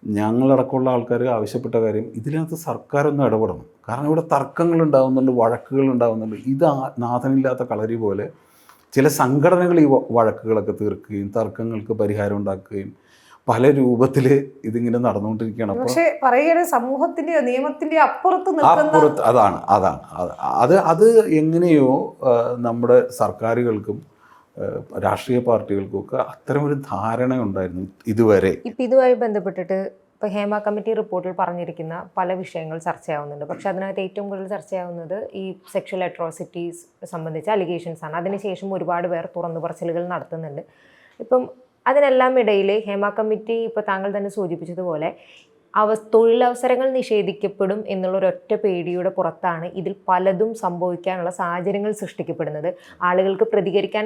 ഞങ്ങളടക്കമുള്ള ആൾക്കാർ ആവശ്യപ്പെട്ട കാര്യം, ഇതിനകത്ത് സർക്കാരൊന്നും ഇടപെടണം. കാരണം ഇവിടെ തർക്കങ്ങൾ ഉണ്ടാകുന്നുണ്ട്, വഴക്കുകൾ ഉണ്ടാകുന്നുണ്ട്. ഇത് നാഥനില്ലാത്ത കളരി പോലെ ചില സംഘടനകൾ ഈ വഴക്കുകളൊക്കെ തീർക്കുകയും തർക്കങ്ങൾക്ക് പരിഹാരം ഉണ്ടാക്കുകയും പല രൂപത്തിൽ ഇതിങ്ങനെ നടന്നുകൊണ്ടിരിക്കുകയാണ്. അപ്പോൾ പക്ഷെ പറയുകയാണെങ്കിൽ സമൂഹത്തിന്റെ നിയമത്തിന്റെ അപ്പുറത്ത് നിൽക്കുന്ന അപ്പുറത്ത് അതാണ് അത് എങ്ങനെയോ നമ്മുടെ സർക്കാരുകൾക്കും രാഷ്ട്രീയ പാർട്ടികൾക്കും ഒക്കെ അത്തരമൊരു ധാരണ ഉണ്ടായിരുന്നു ഇതുവരെ. ഇപ്പം ഇതുമായി ബന്ധപ്പെട്ടിട്ട് ഇപ്പോൾ ഹേമ കമ്മിറ്റി റിപ്പോർട്ടിൽ പറഞ്ഞിരിക്കുന്ന പല വിഷയങ്ങൾ ചർച്ചയാവുന്നുണ്ട്. പക്ഷെ അതിനകത്ത് ഏറ്റവും കൂടുതൽ ചർച്ചയാവുന്നത് ഈ സെക്ഷൽ അട്രോസിറ്റീസ് സംബന്ധിച്ച അലിഗേഷൻസ് ആണ്. അതിനുശേഷം ഒരുപാട് പേർ തുറന്നു പറച്ചിലുകൾ നടത്തുന്നുണ്ട്. ഇപ്പം അതിനെല്ലാം ഇടയിൽ ഹേമ കമ്മിറ്റി ഇപ്പോൾ താങ്കൾ തന്നെ സൂചിപ്പിച്ചതുപോലെ തൊഴിലവസരങ്ങൾ നിഷേധിക്കപ്പെടും എന്നുള്ളൊരൊറ്റ പേടിയുടെ പുറത്താണ് ഇതിൽ പലതും സംഭവിക്കാനുള്ള സാഹചര്യങ്ങൾ സൃഷ്ടിക്കപ്പെടുന്നത്, ആളുകൾക്ക് പ്രതികരിക്കാൻ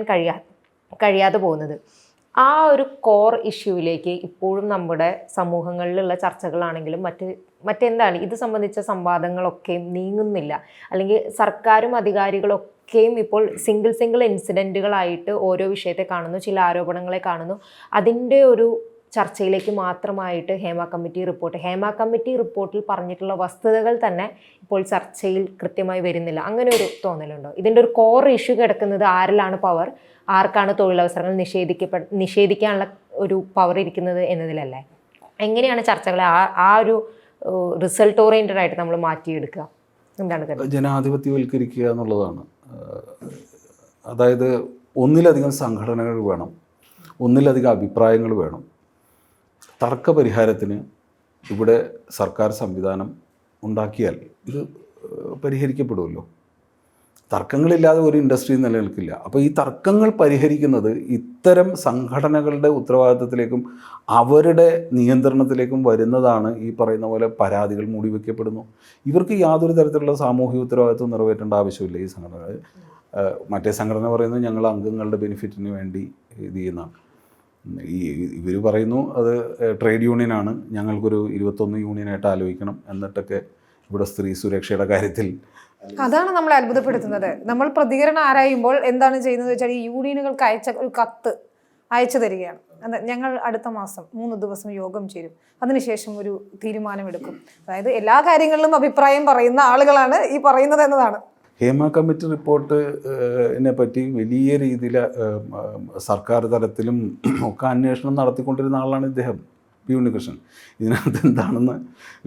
കഴിയാതെ പോകുന്നത്. ആ ഒരു കോർ ഇഷ്യൂവിലേക്ക് ഇപ്പോഴും നമ്മുടെ സമൂഹങ്ങളിലുള്ള ചർച്ചകളാണെങ്കിലും മറ്റെന്താണ് ഇത് സംബന്ധിച്ച സംവാദങ്ങളൊക്കെയും നീങ്ങുന്നില്ല. അല്ലെങ്കിൽ സർക്കാരും അധികാരികളൊക്കെയും ഇപ്പോൾ സിംഗിൾ ഇൻസിഡൻറ്റുകളായിട്ട് ഓരോ വിഷയത്തെ കാണുന്നു, ചില ആരോപണങ്ങളെ കാണുന്നു. അതിൻ്റെ ഒരു ചർച്ചയിലേക്ക് മാത്രമായിട്ട് ഹേമ കമ്മിറ്റി റിപ്പോർട്ടിൽ പറഞ്ഞിട്ടുള്ള വസ്തുതകൾ തന്നെ ഇപ്പോൾ ചർച്ചയിൽ കൃത്യമായി വരുന്നില്ല. അങ്ങനെ ഒരു തോന്നലുണ്ടോ? ഇതിൻ്റെ ഒരു കോർ ഇഷ്യൂ കിടക്കുന്നത് ആരിലാണ് പവർ, ആർക്കാണ് തൊഴിലവസരങ്ങൾ നിഷേധിക്കാനുള്ള ഒരു പവർ ഇരിക്കുന്നത് എന്നതിലല്ലേ? എങ്ങനെയാണ് ചർച്ചകളെ ആ ഒരു റിസൾട്ട് ഓറിയൻറ്റഡ് ആയിട്ട് നമ്മൾ മാറ്റിയെടുക്കുക? എന്താണ് ജനാധിപത്യവൽക്കരിക്കുക എന്നുള്ളതാണ്. അതായത് ഒന്നിലധികം സംഘടനകൾ വേണം, ഒന്നിലധികം അഭിപ്രായങ്ങൾ വേണം. തർക്കപരിഹാരത്തിന് ഇവിടെ സർക്കാർ സംവിധാനം ഉണ്ടാക്കിയാൽ ഇത് പരിഹരിക്കപ്പെടുമല്ലോ. തർക്കങ്ങളില്ലാതെ ഒരു ഇൻഡസ്ട്രി നിലനിൽക്കില്ല. അപ്പോൾ ഈ തർക്കങ്ങൾ പരിഹരിക്കുന്നത് ഇത്തരം സംഘടനകളുടെ ഉത്തരവാദിത്തത്തിലേക്കും അവരുടെ നിയന്ത്രണത്തിലേക്കും വരുന്നതാണ്. ഈ പറയുന്ന പോലെ പരാതികൾ മൂടിവെക്കപ്പെടുന്നു. ഇവർക്ക് യാതൊരു തരത്തിലുള്ള സാമൂഹിക ഉത്തരവാദിത്വം നിറവേറ്റേണ്ട ആവശ്യമില്ല. ഈ സംഘടന മറ്റേ സംഘടന പറയുന്നത് ഞങ്ങൾ അംഗങ്ങളുടെ ബെനിഫിറ്റിന് വേണ്ടി ഇത് ചെയ്യുന്നതാണ്. ഇവർ പറയുന്നു അത് ട്രേഡ് യൂണിയനാണ്, ഞങ്ങൾക്കൊരു 21 യൂണിയനായിട്ട് ആലോചിക്കണം എന്നിട്ടൊക്കെ ഇവിടെ സ്ത്രീ സുരക്ഷയുടെ കാര്യത്തിൽ. അതാണ് നമ്മളെ അത്ഭുതപ്പെടുത്തുന്നത്. നമ്മൾ പ്രതികരണം ആരായുമ്പോൾ എന്താണ് ചെയ്യുന്നത് വെച്ചാൽ ഈ യൂണിയനുകൾക്ക് അയച്ച ഒരു കത്ത് അയച്ചു തരികയാണ്. ഞങ്ങൾ അടുത്ത മാസം 3 ദിവസം യോഗം ചേരും, അതിനുശേഷം ഒരു തീരുമാനമെടുക്കും. അതായത് എല്ലാ കാര്യങ്ങളിലും അഭിപ്രായം പറയുന്ന ആളുകളാണ് ഈ പറയുന്നത് എന്നതാണ്. ഹേമ കമ്മിറ്റി റിപ്പോർട്ടിനെ പറ്റി വലിയ രീതിയിൽ സർക്കാർ തലത്തിലും ഒക്കെ അന്വേഷണം നടത്തിക്കൊണ്ടിരുന്ന ആളാണ് ഇദ്ദേഹം, പി ഉണ്ണികൃഷ്ണൻ. ഇതിനകത്ത് എന്താണെന്ന്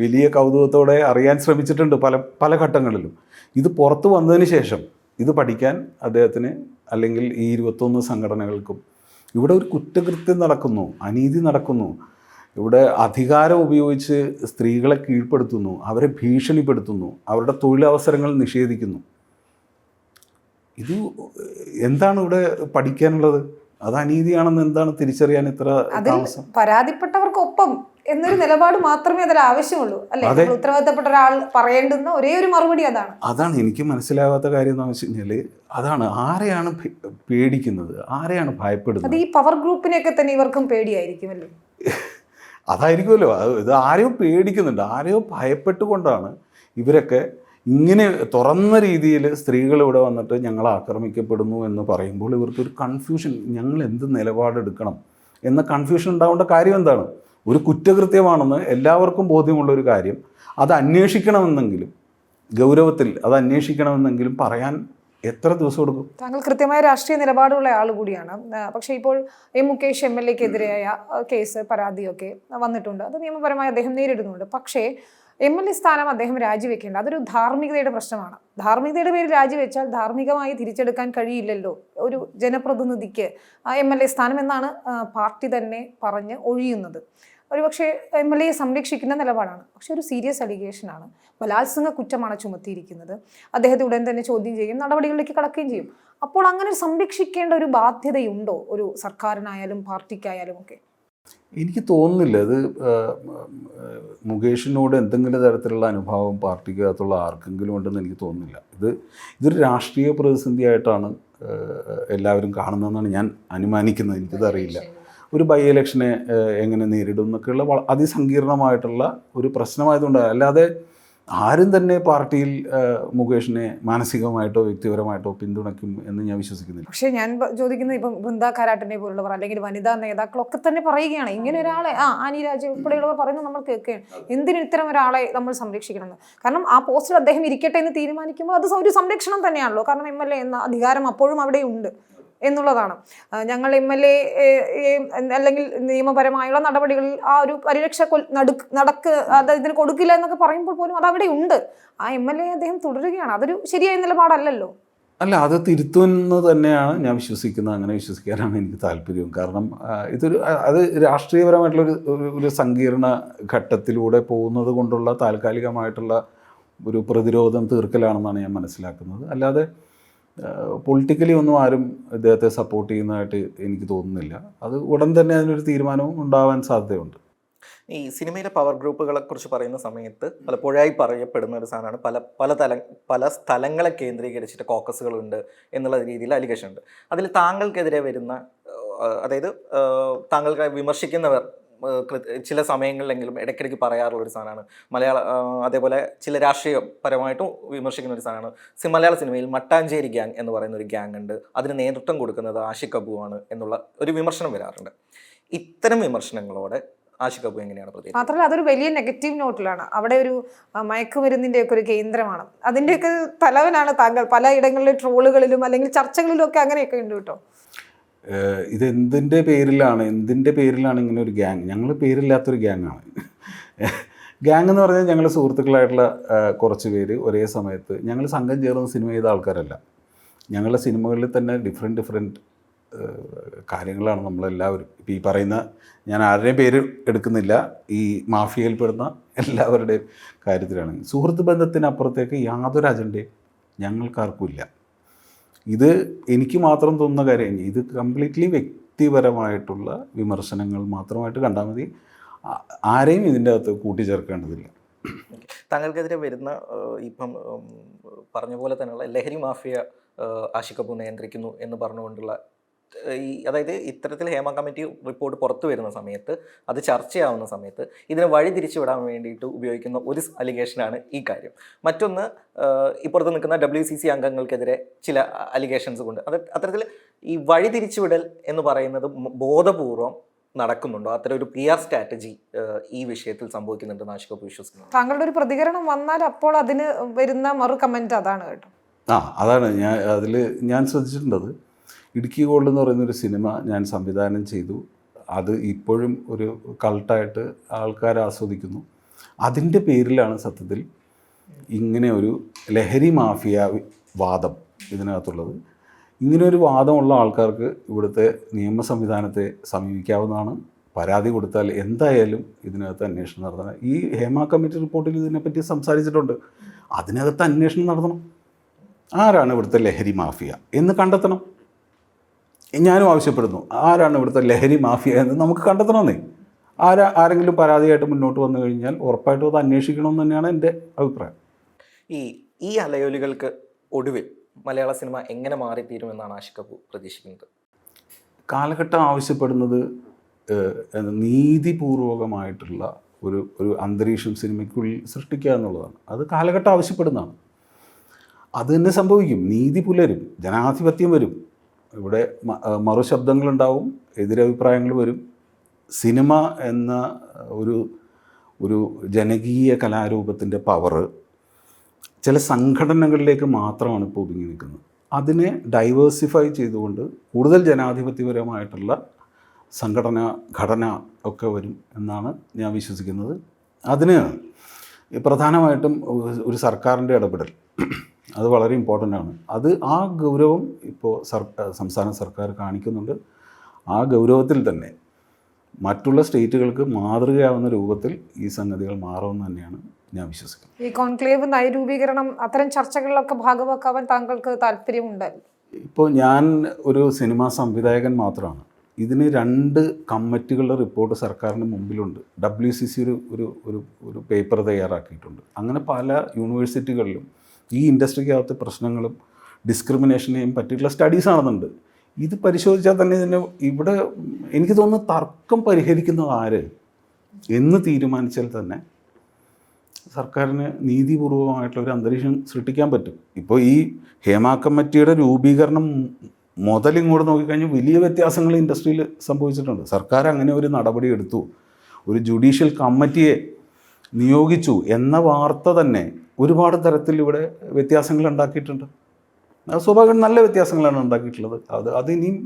വലിയ കൗതുകത്തോടെ അറിയാൻ ശ്രമിച്ചിട്ടുണ്ട് പല ഘട്ടങ്ങളിലും. ഇത് പുറത്തു വന്നതിന് ശേഷം ഇത് പഠിക്കാൻ അദ്ദേഹത്തിന് അല്ലെങ്കിൽ ഈ 21 സംഘടനകൾക്കും ഇവിടെ ഒരു കുറ്റകൃത്യം നടക്കുന്നു, അനീതി നടക്കുന്നു, ഇവിടെ അധികാരം ഉപയോഗിച്ച് സ്ത്രീകളെ കീഴ്പ്പെടുത്തുന്നു, അവരെ ഭീഷണിപ്പെടുത്തുന്നു, അവരുടെ തൊഴിലവസരങ്ങൾ നിഷേധിക്കുന്നു. ഇത് എന്താണ് ഇവിടെ പഠിക്കാനുള്ളത്? അത് അനീതിയാണെന്ന് എന്താണ് തിരിച്ചറിയാൻ ഇത്ര താമസം? പരാതിപ്പെട്ടവർക്കൊപ്പം എന്നൊരു നിലപാട് മാത്രമേ അതിൽ ആവശ്യമുള്ളൂ, അല്ലെ? ഉത്തരവാദിത്തപ്പെട്ട ഒരാൾ പറയേണ്ടുന്ന ഒരേ ഒരു മറുപടി അതാണ് എനിക്ക് മനസ്സിലാവാത്ത കാര്യം എന്ന് വെച്ച് കഴിഞ്ഞാൽ അതാണ്. ആരെയാണ് പേടിക്കുന്നത്, ആരെയാണ് ഭയപ്പെടുന്നത്? അത് ഈ പവർ ഗ്രൂപ്പിനെയൊക്കെ തന്നെ ഇവർക്കും പേടിയായിരിക്കുമല്ലോ. അതായിരിക്കുമല്ലോ. ഇത് ആരെയോ പേടിക്കുന്നുണ്ട്, ആരെയോ ഭയപ്പെട്ടുകൊണ്ടാണ് ഇവരൊക്കെ ഇങ്ങനെ തുറന്ന രീതിയിൽ സ്ത്രീകൾ ഇവിടെ വന്നിട്ട് ഞങ്ങൾ ആക്രമിക്കപ്പെടുന്നു എന്ന് പറയുമ്പോൾ ഇവർക്കൊരു കൺഫ്യൂഷൻ, ഞങ്ങൾ എന്ത് നിലപാടെടുക്കണം എന്ന കൺഫ്യൂഷൻ ഉണ്ടാവേണ്ട കാര്യം എന്താണ്? ഒരു കുറ്റകൃത്യമാണെന്ന് എല്ലാവർക്കും ബോധ്യമുള്ളൊരു കാര്യം അത് അന്വേഷിക്കണമെന്നെങ്കിലും, ഗൗരവത്തിൽ അത് അന്വേഷിക്കണമെന്നെങ്കിലും പറയാൻ എത്ര ദിവസം കൊടുക്കും? താങ്കൾ കൃത്യമായ രാഷ്ട്രീയ നിലപാടുള്ള ആൾ കൂടിയാണ്. പക്ഷേ ഇപ്പോൾ മുകേഷ് MLA-ക്കെതിരായ കേസ്, പരാതിയൊക്കെ വന്നിട്ടുണ്ട്. അത് നിയമപരമായി അദ്ദേഹം നേരിടുന്നുണ്ട്. പക്ഷേ MLA സ്ഥാനം അദ്ദേഹം രാജിവെക്കേണ്ട, അതൊരു ധാർമ്മികതയുടെ പ്രശ്നമാണ്. ധാർമ്മികതയുടെ പേരിൽ രാജിവെച്ചാൽ ധാർമ്മികമായി തിരിച്ചെടുക്കാൻ കഴിയില്ലല്ലോ ഒരു ജനപ്രതിനിധിക്ക് MLA സ്ഥാനം എന്നാണ് പാർട്ടി തന്നെ പറഞ്ഞ് ഒഴിയുന്നത്. ഒരുപക്ഷെ MLA-യെ സംരക്ഷിക്കുന്ന നിലപാടാണ്. പക്ഷെ ഒരു സീരിയസ് അലിഗേഷനാണ്, ബലാത്സംഗ കുറ്റമാണ് ചുമത്തിയിരിക്കുന്നത്. അദ്ദേഹത്തെ ഉടൻ തന്നെ ചോദ്യം ചെയ്യും, നടപടികളിലേക്ക് കടക്കുകയും ചെയ്യും. അപ്പോൾ അങ്ങനെ സംരക്ഷിക്കേണ്ട ഒരു ബാധ്യതയുണ്ടോ ഒരു സർക്കാരിനായാലും പാർട്ടിക്കായാലും ഒക്കെ? എനിക്ക് തോന്നുന്നില്ല. അത് മുകേഷിനോട് എന്തെങ്കിലും തരത്തിലുള്ള അനുഭാവം പാർട്ടിക്കകത്തുള്ള ആർക്കെങ്കിലും ഉണ്ടെന്ന് എനിക്ക് തോന്നുന്നില്ല. ഇതൊരു രാഷ്ട്രീയ പ്രതിസന്ധിയായിട്ടാണ് എല്ലാവരും കാണുന്നതെന്നാണ് ഞാൻ അനുമാനിക്കുന്നത്. എനിക്കതറിയില്ല. ഒരു ബൈ ഇലക്ഷനെ എങ്ങനെ നേരിടും എന്നൊക്കെയുള്ള അതിസങ്കീർണമായിട്ടുള്ള ഒരു പ്രശ്നമായതുകൊണ്ട് അല്ലാതെ ആരും തന്നെ പാർട്ടിയിൽ മുകേഷിനെ മാനസികമായിട്ടോ വ്യക്തിപരമായിട്ടോ പിന്തുണയ്ക്കും എന്ന് ഞാൻ വിശ്വസിക്കുന്നില്ല. പക്ഷേ ഞാൻ ചോദിക്കുന്നത്, ഇപ്പം ബൃന്ദ കാരാട്ടിനെ പോലുള്ളവർ അല്ലെങ്കിൽ വനിതാ നേതാക്കളൊക്കെ തന്നെ പറയുകയാണ് ഇങ്ങനെ ഒരാളെ, ആനി രാജ ഉൾപ്പെടെയുള്ളവർ പറയുന്നത് നമ്മൾ കേൾക്കുകയാണ്, എന്തിനും ഇത്തരം ഒരാളെ നമ്മൾ സംരക്ഷിക്കണമെന്ന്. കാരണം ആ പോസ്റ്റിൽ അദ്ദേഹം ഇരിക്കട്ടെ എന്ന് തീരുമാനിക്കുമ്പോൾ അത് ഒരു സംരക്ഷണം തന്നെയാണല്ലോ. കാരണം MLA എന്ന അധികാരം അപ്പോഴും അവിടെ ഉണ്ട്. എന്നുള്ളതാണ്. ഞങ്ങൾ MLA അല്ലെങ്കിൽ നിയമപരമായുള്ള നടപടികളിൽ ആ ഒരു പരിരക്ഷ അത് ഇതിന് കൊടുക്കില്ല എന്നൊക്കെ പറയുമ്പോൾ പോലും അത് അവിടെ ഉണ്ട്. ആ MLA അദ്ദേഹം തുടരുകയാണ്. അതൊരു ശരിയായ നിലപാടല്ലല്ലോ. അല്ല, അത് തിരുത്തുമെന്ന് തന്നെയാണ് ഞാൻ വിശ്വസിക്കുന്നത്. അങ്ങനെ വിശ്വസിക്കാനാണ് എനിക്ക് താല്പര്യം. കാരണം അത് രാഷ്ട്രീയപരമായിട്ടുള്ള ഒരു സങ്കീർണ ഘട്ടത്തിലൂടെ പോകുന്നത് കൊണ്ടുള്ള താൽക്കാലികമായിട്ടുള്ള ഒരു പ്രതിരോധം തീർക്കലാണെന്നാണ് ഞാൻ മനസ്സിലാക്കുന്നത്. അല്ലാതെ പൊളിറ്റിക്കലി ഒന്നും ആരും ഇദ്ദേഹത്തെ സപ്പോർട്ട് ചെയ്യുന്നതായിട്ട് എനിക്ക് തോന്നുന്നില്ല. അത് ഉടൻ തന്നെ അതിനൊരു തീരുമാനവും ഉണ്ടാവാൻ സാധ്യതയുണ്ട്. ഈ സിനിമയിലെ പവർ ഗ്രൂപ്പുകളെ കുറിച്ച് പറയുന്ന സമയത്ത് പലപ്പോഴായി പറയപ്പെടുന്ന ഒരു സാധനമാണ് പല സ്ഥലങ്ങളെ കേന്ദ്രീകരിച്ചിട്ട് കോക്കസുകളുണ്ട് എന്നുള്ള രീതിയിൽ അലിഗേഷൻ ഉണ്ട്. അതിൽ താങ്കൾക്കെതിരെ വരുന്ന, അതായത് താങ്കൾക്ക് വിമർശിക്കുന്നവർ ചില സമയങ്ങളിലെങ്കിലും ഇടയ്ക്കിടയ്ക്ക് പറയാറുള്ള ഒരു സാധനമാണ് അതേപോലെ ചില രാഷ്ട്രീയപരമായിട്ടും വിമർശിക്കുന്ന ഒരു സാധനമാണ് മലയാള സിനിമയിൽ മട്ടാഞ്ചേരി ഗ്യാങ് എന്ന് പറയുന്ന ഒരു ഗ്യാങ് ഉണ്ട്, അതിന് നേതൃത്വം കൊടുക്കുന്നത് ആഷിഖ് അബുവാണ് എന്നുള്ള ഒരു വിമർശനം വരാറുണ്ട്. ഇത്തരം വിമർശനങ്ങളോടെ ആഷിഖ് അബു എങ്ങനെയാണ് പ്രതികരിക്കുന്നത്? മാത്രമല്ല അതൊരു വലിയ നെഗറ്റീവ് നോട്ടിലാണ്. അവിടെ ഒരു മയക്കുമരുന്നിൻ്റെയൊക്കെ ഒരു കേന്ദ്രമാണ്. അതിൻ്റെയൊക്കെ തലവനാണ് താങ്കൾ. പലയിടങ്ങളിലെ ട്രോളുകളിലും അല്ലെങ്കിൽ ചർച്ചകളിലും ഒക്കെ അങ്ങനെയൊക്കെ ഉണ്ട് കേട്ടോ. ഇതെന്തിൻ്റെ പേരിലാണ് ഇങ്ങനെ ഒരു ഗ്യാങ്? ഞങ്ങൾ പേരില്ലാത്തൊരു ഗ്യാങ്ങാണ്. ഗ്യാങ് എന്ന് പറഞ്ഞാൽ ഞങ്ങൾ സുഹൃത്തുക്കളായിട്ടുള്ള കുറച്ച് പേര് ഒരേ സമയത്ത് ഞങ്ങൾ സംഘം ചേർന്ന് സിനിമ ചെയ്ത ആൾക്കാരല്ല. ഞങ്ങളുടെ സിനിമകളിൽ തന്നെ ഡിഫറെൻറ്റ് കാര്യങ്ങളാണ് നമ്മളെല്ലാവരും. ഇപ്പോൾ ഈ പറയുന്ന, ഞാൻ ആരുടെയും പേര് എടുക്കുന്നില്ല, ഈ മാഫിയയിൽപ്പെടുന്ന എല്ലാവരുടെയും കാര്യത്തിലാണ്. സുഹൃത്ത് ബന്ധത്തിനപ്പുറത്തേക്ക് യാതൊരു അജണ്ടയും ഞങ്ങൾക്കാർക്കും ഇല്ല. ഇത് എനിക്ക് മാത്രം തോന്നുന്ന കാര്യം. ഇത് കംപ്ലീറ്റ്ലി വ്യക്തിപരമായിട്ടുള്ള വിമർശനങ്ങൾ മാത്രമായിട്ട് കണ്ടാൽ മതി. ആരെയും ഇതിൻ്റെ അകത്ത് കൂട്ടിച്ചേർക്കേണ്ടതില്ല. താങ്കൾക്കെതിരെ വരുന്ന ഇപ്പം പറഞ്ഞ പോലെ തന്നെയുള്ള ലഹരി മാഫിയ ആഷിഖ് അബു നിയന്ത്രിക്കുന്നു എന്ന് പറഞ്ഞുകൊണ്ടുള്ള അതായത് ഇത്തരത്തിൽ ഹേമ കമ്മിറ്റി റിപ്പോർട്ട് പുറത്തു വരുന്ന സമയത്ത്, അത് ചർച്ചയാവുന്ന സമയത്ത് ഇതിനെ വഴി തിരിച്ചുവിടാൻ വേണ്ടിയിട്ട് ഉപയോഗിക്കുന്ന ഒരു അലിഗേഷനാണ് ഈ കാര്യം. മറ്റൊന്ന്, ഇപ്പുറത്ത് നിൽക്കുന്ന WCC അംഗങ്ങൾക്കെതിരെ ചില അലിഗേഷൻസ് കൊണ്ട് അത്തരത്തിൽ ഈ വഴി തിരിച്ചുവിടൽ എന്ന് പറയുന്നത് ബോധപൂർവം നടക്കുന്നുണ്ടോ? അത്തരം ഒരു PR സ്ട്രാറ്റജി ഈ വിഷയത്തിൽ സംഭവിക്കുന്നുണ്ടെന്ന് ആഷിഖ് അബു വിശ്വസിക്കുന്നു. താങ്കളുടെ ഒരു പ്രതികരണം വന്നാൽ അപ്പോൾ അതിന് വരുന്ന മറു കമന്റ് അതാണ് കേട്ടോ. അതാണ് ഞാൻ ശ്രദ്ധിച്ചിട്ടുണ്ടത്. ഇടുക്കി ഗോൾഡ് എന്ന് പറയുന്നൊരു സിനിമ ഞാൻ സംവിധാനം ചെയ്തു. അത് ഇപ്പോഴും ഒരു കൾട്ടായിട്ട് ആൾക്കാർ ആസ്വദിക്കുന്നു. അതിൻ്റെ പേരിലാണ് സത്യത്തിൽ ഇങ്ങനെ ഒരു ലഹരി മാഫിയ വാദം ഇതിനകത്തുള്ളത്. ഇങ്ങനെ ഒരു വാദമുള്ള ആൾക്കാർക്ക് ഇവിടുത്തെ നിയമ സംവിധാനത്തെ സമീപിക്കാവുന്നതാണ്. പരാതി കൊടുത്താൽ എന്തായാലും ഇതിനകത്ത് അന്വേഷണം നടത്തണം. ഈ ഹേമ കമ്മിറ്റി റിപ്പോർട്ടിൽ ഇതിനെപ്പറ്റി സംസാരിച്ചിട്ടുണ്ട്. അതിനകത്ത് അന്വേഷണം നടത്തണം. ആരാണ് ഇവിടുത്തെ ലഹരി മാഫിയ എന്ന് കണ്ടെത്തണം. ഞാനും ആവശ്യപ്പെടുന്നു, ആരാണ് ഇവിടുത്തെ ലഹരി മാഫിയ എന്ന് നമുക്ക് കണ്ടെത്തണമെന്നേ. ആരെങ്കിലും പരാതിയായിട്ട് മുന്നോട്ട് വന്നു കഴിഞ്ഞാൽ ഉറപ്പായിട്ടും അത് അന്വേഷിക്കണമെന്ന് തന്നെയാണ് എൻ്റെ അഭിപ്രായം. ഈ അലയൊലികൾക്ക് ഒടുവിൽ മലയാള സിനിമ എങ്ങനെ മാറിത്തീരുമെന്നാണ് ആഷിഖ് അബു പ്രതീക്ഷിക്കുന്നത്? കാലഘട്ടം ആവശ്യപ്പെടുന്നത് നീതിപൂർവകമായിട്ടുള്ള ഒരു അന്തരീക്ഷം സിനിമയ്ക്കുള്ളിൽ സൃഷ്ടിക്കുക എന്നുള്ളതാണ്. അത് കാലഘട്ടം ആവശ്യപ്പെടുന്നതാണ്. അത് തന്നെ സംഭവിക്കും. നീതി പുലരും, ജനാധിപത്യം വരും. ഇവിടെ മറുശബ്ദങ്ങളുണ്ടാവും, എതിരഭിപ്രായങ്ങൾ വരും. സിനിമ എന്ന ഒരു ജനകീയ കലാരൂപത്തിൻ്റെ പവറ് ചില സംഘടനകളിലേക്ക് മാത്രമാണ് ഇപ്പോൾ ഒതുങ്ങി നിൽക്കുന്നത്. അതിനെ ഡൈവേഴ്സിഫൈ ചെയ്തുകൊണ്ട് കൂടുതൽ ജനാധിപത്യപരമായിട്ടുള്ള ഘടന ഒക്കെ വരും എന്നാണ് ഞാൻ വിശ്വസിക്കുന്നത്. അതിന് പ്രധാനമായിട്ടും ഒരു സർക്കാരിൻ്റെ ഇടപെടൽ അത് വളരെ ഇമ്പോർട്ടൻ്റ് ആണ്. ആ ഗൗരവം ഇപ്പോൾ സംസ്ഥാന സർക്കാർ കാണിക്കുന്നുണ്ട്. ആ ഗൗരവത്തിൽ തന്നെ മറ്റുള്ള സ്റ്റേറ്റുകൾക്ക് മാതൃകയാവുന്ന രൂപത്തിൽ ഈ സംഗതികൾ മാറുമെന്ന് തന്നെയാണ് ഞാൻ വിശ്വസിക്കുന്നത്. ഈ കോൺക്ലേവ് നയരൂപീകരണം അത്തരം ചർച്ചകളിലൊക്കെ ഭാഗമാക്കാൻ താങ്കൾക്ക് താല്പര്യമുണ്ടല്ലോ? ഇപ്പോൾ ഞാൻ ഒരു സിനിമാ സംവിധായകൻ മാത്രമാണ്. ഇതിന് 2 കമ്മിറ്റികളുടെ റിപ്പോർട്ട് സർക്കാരിന് മുമ്പിലുണ്ട്. WCC ഒരു പേപ്പർ തയ്യാറാക്കിയിട്ടുണ്ട്. അങ്ങനെ പല യൂണിവേഴ്സിറ്റികളിലും ഈ ഇൻഡസ്ട്രിക്കകത്തെ പ്രശ്നങ്ങളും ഡിസ്ക്രിമിനേഷനെയും പറ്റിയിട്ടുള്ള സ്റ്റഡീസ് നടന്നുണ്ട്. ഇത് പരിശോധിച്ചാൽ തന്നെ ഇവിടെ എനിക്ക് തോന്നുന്നു തർക്കം പരിഹരിക്കുന്നത് ആര് എന്ന് തീരുമാനിച്ചാൽ തന്നെ സർക്കാരിന് നീതിപൂർവമായിട്ടുള്ള ഒരു അന്തരീക്ഷം സൃഷ്ടിക്കാൻ പറ്റും. ഇപ്പോൾ ഈ ഹേമ കമ്മിറ്റിയുടെ രൂപീകരണം മുതലിങ്ങോട്ട് നോക്കിക്കഴിഞ്ഞാൽ വലിയ വ്യത്യാസങ്ങൾ ഇൻഡസ്ട്രിയിൽ സംഭവിച്ചിട്ടുണ്ട്. സർക്കാർ അങ്ങനെ ഒരു നടപടി എടുത്തു, ഒരു ജുഡീഷ്യൽ കമ്മിറ്റിയെ നിയോഗിച്ചു എന്ന വാർത്ത തന്നെ ഒരുപാട് തരത്തിൽ ഇവിടെ വ്യത്യാസങ്ങൾ ഉണ്ടാക്കിയിട്ടുണ്ട്. സ്വാഭാവികം നല്ല വ്യത്യാസങ്ങളാണ് ഉണ്ടാക്കിയിട്ടുള്ളത്. അത് ഇനിയും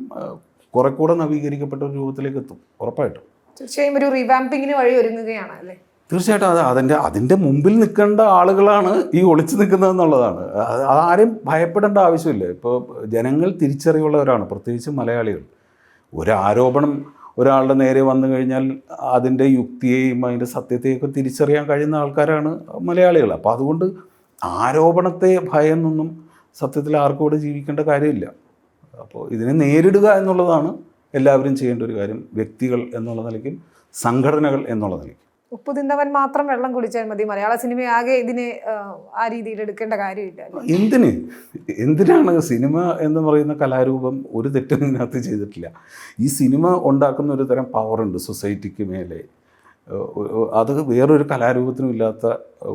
കുറെ കൂടെ നവീകരിക്കപ്പെട്ട ഒരു രൂപത്തിലേക്ക് എത്തും ഉറപ്പായിട്ടും. തീർച്ചയായും ഒരു റിവാമ്പിങ്ങിന് വഴി ഒരുങ്ങുകയാണ് അല്ലേ? തീർച്ചയായിട്ടും അതിൻ്റെ മുമ്പിൽ നിൽക്കേണ്ട ആളുകളാണ് ഈ ഒളിച്ചു നിൽക്കുന്നത് എന്നുള്ളതാണ്. ആരും ഭയപ്പെടേണ്ട ആവശ്യമില്ല. ഇപ്പോൾ ജനങ്ങൾ തിരിച്ചറിവുള്ളവരാണ്, പ്രത്യേകിച്ച് മലയാളികൾ. ഒരാരോപണം ഒരാളുടെ നേരെ വന്നു കഴിഞ്ഞാൽ അതിൻ്റെ യുക്തിയെയും അതിൻ്റെ സത്യത്തെയൊക്കെ തിരിച്ചറിയാൻ കഴിയുന്ന ആൾക്കാരാണ് മലയാളികൾ. അപ്പോൾ അതുകൊണ്ട് ആരോപണത്തെ ഭയന്നൊന്നും സത്യത്തിൽ ആർക്കും ഇവിടെ ജീവിക്കേണ്ട കാര്യമില്ല. അപ്പോൾ ഇതിനെ നേരിടുക എന്നുള്ളതാണ് എല്ലാവരും ചെയ്യേണ്ട ഒരു കാര്യം, വ്യക്തികൾ എന്നുള്ള നിലയ്ക്കും സംഘടനകൾ എന്നുള്ള നിലയ്ക്കും. ഉപ്പ് തിന്നവൻ മാത്രം വെള്ളം കുടിച്ചാൽ മതി, മലയാള സിനിമ ആകെ ഇതിനെ ആ രീതിയിൽ എടുക്കേണ്ട കാര്യമില്ല. എന്തിനാണ് സിനിമ എന്ന് പറയുന്ന കലാരൂപം ഒരു തെറ്റും ഇതിനകത്ത് ചെയ്തിട്ടില്ല. ഈ സിനിമ ഉണ്ടാക്കുന്ന ഒരു തരം പവറുണ്ട് സൊസൈറ്റിക്ക് മേലെ. അത് വേറൊരു കലാരൂപത്തിനും ഇല്ലാത്ത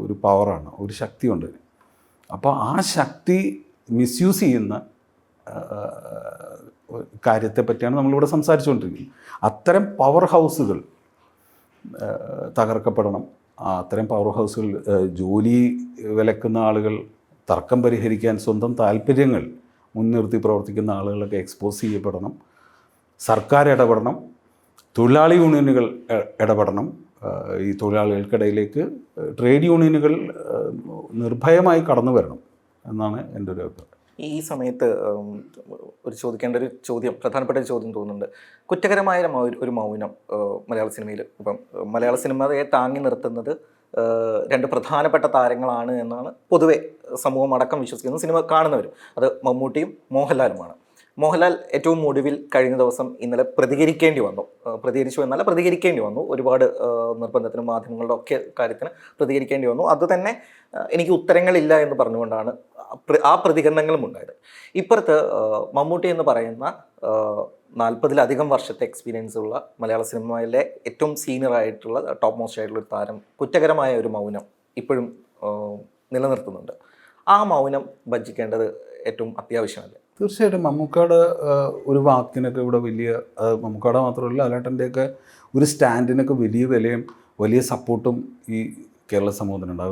ഒരു പവറാണ്, ഒരു ശക്തിയുണ്ട്. അപ്പോൾ ആ ശക്തി മിസ്യൂസ് ചെയ്യുന്ന കാര്യത്തെ പറ്റിയാണ് നമ്മളിവിടെ സംസാരിച്ചുകൊണ്ടിരിക്കുന്നത്. അത്തരം പവർ ഹൗസുകൾ തകർക്കപ്പെടണം. അത്തരം പവർ ഹൗസുകൾ, ജോലി വിലക്കുന്ന ആളുകൾ, തർക്കം പരിഹരിക്കാൻ സ്വന്തം താല്പര്യങ്ങൾ മുൻനിർത്തി പ്രവർത്തിക്കുന്ന ആളുകളൊക്കെ എക്സ്പോസ് ചെയ്യപ്പെടണം. സർക്കാർ ഇടപെടണം, തൊഴിലാളി യൂണിയനുകൾ ഇടപെടണം. ഈ തൊഴിലാളികൾക്കിടയിലേക്ക് ട്രേഡ് യൂണിയനുകൾ നിർഭയമായി കടന്നു വരണം എന്നാണ് എൻ്റെ ഒരു അഭിപ്രായം. ഈ സമയത്ത് ചോദിക്കേണ്ട ഒരു ചോദ്യം, പ്രധാനപ്പെട്ട ഒരു ചോദ്യം തോന്നുന്നുണ്ട്. കുറ്റകരമായ ഒരു മൗനം മലയാള സിനിമയിൽ. ഇപ്പം മലയാള സിനിമയെ താങ്ങി നിർത്തുന്നത് രണ്ട് പ്രധാനപ്പെട്ട താരങ്ങളാണ് എന്നാണ് പൊതുവെ സമൂഹം അടക്കം വിശ്വസിക്കുന്നത്, സിനിമ കാണുന്നവരും. അത് മമ്മൂട്ടിയും മോഹൻലാലുമാണ്. മോഹൻലാൽ ഏറ്റവും ഒടുവിൽ കഴിഞ്ഞ ദിവസം ഇന്നലെ പ്രതികരിക്കേണ്ടി വന്നു. ഒരുപാട് നിർബന്ധത്തിനും മാധ്യമങ്ങളുടെ ഒക്കെ കാര്യത്തിന് പ്രതികരിക്കേണ്ടി വന്നു. അത് തന്നെ എനിക്ക് ഉത്തരങ്ങളില്ല എന്ന് പറഞ്ഞുകൊണ്ടാണ് ആ പ്രതികരണങ്ങളും ഉണ്ടായത്. ഇപ്പുറത്ത് മമ്മൂട്ടി എന്ന് പറയുന്ന 40-ലധികം വർഷത്തെ എക്സ്പീരിയൻസ് ഉള്ള മലയാള സിനിമയിലെ ഏറ്റവും സീനിയർ ആയിട്ടുള്ള ടോപ്പ് മോസ്റ്റ് ആയിട്ടുള്ള ഒരു താരം കുറ്റകരമായ ഒരു മൗനം ഇപ്പോഴും നിലനിർത്തുന്നുണ്ട്. ആ മൗനം ഭജിക്കേണ്ടത് ഏറ്റവും അത്യാവശ്യമല്ലേ? തീർച്ചയായിട്ടും മമ്മൂക്കയുടെ ഒരു വാക്കിനൊക്കെ ഇവിടെ വലിയ, മമ്മൂക്കയുടെ മാത്രമല്ല ലാലേട്ടൻ്റെയൊക്കെ ഒരു സ്റ്റാൻഡിനൊക്കെ വലിയ വിലയും വലിയ സപ്പോർട്ടും ഈ കേരള സമൂഹത്തിനുണ്ട്.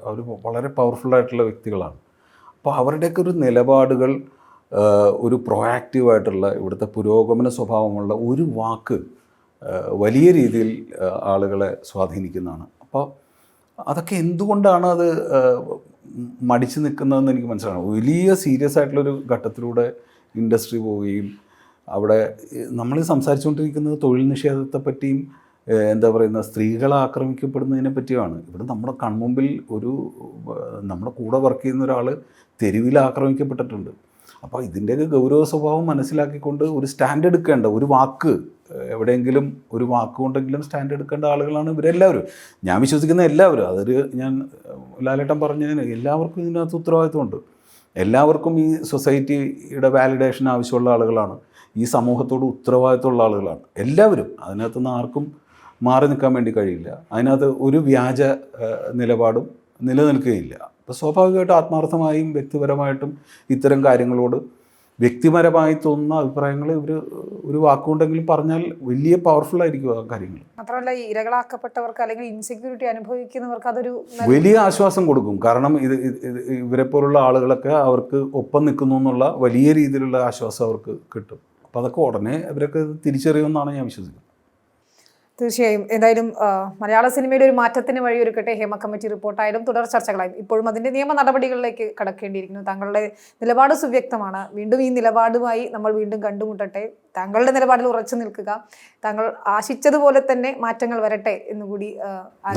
അവർ വളരെ പവർഫുള്ളായിട്ടുള്ള വ്യക്തികളാണ്. അപ്പോൾ അവരുടെയൊക്കെ ഒരു നിലപാടുകൾ, ഒരു പ്രൊആക്റ്റീവായിട്ടുള്ള ഇവിടുത്തെ പുരോഗമന സ്വഭാവമുള്ള ഒരു വാക്ക് വലിയ രീതിയിൽ ആളുകളെ സ്വാധീനിക്കുന്നതാണ്. അപ്പോൾ അതൊക്കെ എന്തുകൊണ്ടാണ് അത് മടിച്ചു നിൽക്കുന്നതെന്ന് എനിക്ക് മനസ്സിലാക്കണം. വലിയ സീരിയസ് ആയിട്ടുള്ളൊരു ഘട്ടത്തിലൂടെ ഇൻഡസ്ട്രി പോവുകയും അവിടെ നമ്മൾ സംസാരിച്ചുകൊണ്ടിരിക്കുന്നത് തൊഴിൽ നിഷേധത്തെ പറ്റിയും എന്താ പറയുന്ന സ്ത്രീകളെ ആക്രമിക്കപ്പെടുന്നതിനെ പറ്റിയാണ്. ഇവിടെ നമ്മുടെ കൺമുമ്പിൽ നമ്മുടെ കൂടെ വർക്ക് ചെയ്യുന്ന ഒരാൾ തെരുവിൽ ആക്രമിക്കപ്പെട്ടിട്ടുണ്ട്. അപ്പോൾ ഇതിൻ്റെയൊക്കെ ഗൗരവ സ്വഭാവം മനസ്സിലാക്കിക്കൊണ്ട് ഒരു സ്റ്റാൻഡ് എടുക്കേണ്ട, ഒരു വാക്ക് എവിടെയെങ്കിലും ഒരു വാക്കുകൊണ്ടെങ്കിലും സ്റ്റാൻഡ് എടുക്കേണ്ട ആളുകളാണ് ഇവരെല്ലാവരും. ഞാൻ വിശ്വസിക്കുന്ന എല്ലാവരും. ഞാൻ ലാലേട്ടൻ പറഞ്ഞതിന് എല്ലാവർക്കും ഇതിനകത്ത് ഉത്തരവാദിത്വമുണ്ട്. എല്ലാവർക്കും ഈ സൊസൈറ്റിയുടെ വാലിഡേഷൻ ആവശ്യമുള്ള ആളുകളാണ്, ഈ സമൂഹത്തോട് ഉത്തരവാദിത്വമുള്ള ആളുകളാണ് എല്ലാവരും. അതിനകത്തുനിന്ന് ആർക്കും മാറി നിൽക്കാൻ വേണ്ടി കഴിയില്ല. അതിനകത്ത് ഒരു വ്യാജ നിലപാടും നിലനിൽക്കുകയില്ല. അപ്പോൾ സ്വാഭാവികമായിട്ടും ആത്മാർത്ഥമായും വ്യക്തിപരമായിട്ടും ഇത്തരം കാര്യങ്ങളോട് വ്യക്തിപരമായി തോന്നുന്ന അഭിപ്രായങ്ങൾ ഒരു വാക്കുകൊണ്ടെങ്കിലും പറഞ്ഞാൽ വലിയ പവർഫുള്ളായിരിക്കും ആ കാര്യങ്ങൾ. മാത്രമല്ല ഈ ഇരകളാക്കപ്പെട്ടവർക്ക് അല്ലെങ്കിൽ ഇൻസെക്യൂരിറ്റി അനുഭവിക്കുന്നവർക്ക് അതൊരു വലിയ ആശ്വാസം കൊടുക്കും. കാരണം ഇവരെ പോലുള്ള ആളുകളൊക്കെ അവർക്ക് ഒപ്പം നിൽക്കുന്നു എന്നുള്ള വലിയ രീതിയിലുള്ള ആശ്വാസം അവർക്ക് കിട്ടും. അപ്പോൾ അതൊക്കെ ഉടനെ അവരൊക്കെ തിരിച്ചറിയുമെന്നാണ് ഞാൻ വിശ്വസിക്കുന്നത്. തീർച്ചയായും. എന്തായാലും മലയാള സിനിമയുടെ ഒരു മാറ്റത്തിന് വഴിയൊരുക്കട്ടെ ഹേമ കമ്മിറ്റി റിപ്പോർട്ടായാലും തുടർ ചർച്ചകളായും. ഇപ്പോഴും അതിൻ്റെ നിയമ നടപടികളിലേക്ക് കടക്കേണ്ടിയിരിക്കുന്നു. താങ്കളുടെ നിലപാട് സുവ്യക്തമാണ്. വീണ്ടും ഈ നിലപാടുമായി നമ്മൾ വീണ്ടും കണ്ടുമുട്ടട്ടെ. താങ്കളുടെ നിലപാടിൽ ഉറച്ചു നിൽക്കുക. താങ്കൾ ആശിച്ചതുപോലെ തന്നെ മാറ്റങ്ങൾ വരട്ടെ എന്നുകൂടി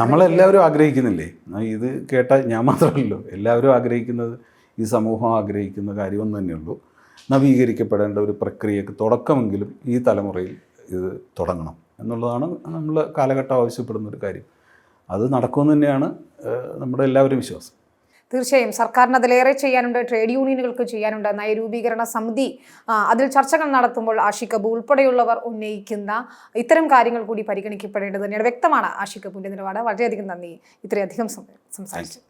നമ്മളെല്ലാവരും ആഗ്രഹിക്കുന്നില്ലേ? ഇത് കേട്ടാൽ ഞാൻ മാത്രമല്ലല്ലോ, എല്ലാവരും ആഗ്രഹിക്കുന്നത്, ഈ സമൂഹം ആഗ്രഹിക്കുന്ന കാര്യമൊന്നും തന്നെയുള്ളൂ. നവീകരിക്കപ്പെടേണ്ട ഒരു പ്രക്രിയക്ക് തുടക്കമെങ്കിലും ഈ തലമുറയിൽ ഇത് തുടങ്ങണം എന്നുള്ളതാണ് നമ്മൾ കാലഘട്ടം ആവശ്യപ്പെടുന്ന ഒരു കാര്യം. അത് നടക്കുമെന്ന് തന്നെയാണ് നമ്മുടെ എല്ലാവരും വിശ്വാസം. തീർച്ചയായും സർക്കാരിന് അതിലേറെ ചെയ്യാനുണ്ട്, ട്രേഡ് യൂണിയനുകൾക്ക് ചെയ്യാനുണ്ട്. നയരൂപീകരണ സമിതി അതിൽ ചർച്ചകൾ നടത്തുമ്പോൾ ആഷിഖ് അബു ഉൾപ്പെടെയുള്ളവർ ഉന്നയിക്കുന്ന ഇത്തരം കാര്യങ്ങൾ കൂടി പരിഗണിക്കപ്പെടേണ്ടത് തന്നെയാണ്. വ്യക്തമാണ് ആഷിഖ് അബുവിൻ്റെ നിലപാട്. വളരെയധികം നന്ദി ഇത്രയധികം സംസാരിച്ചു.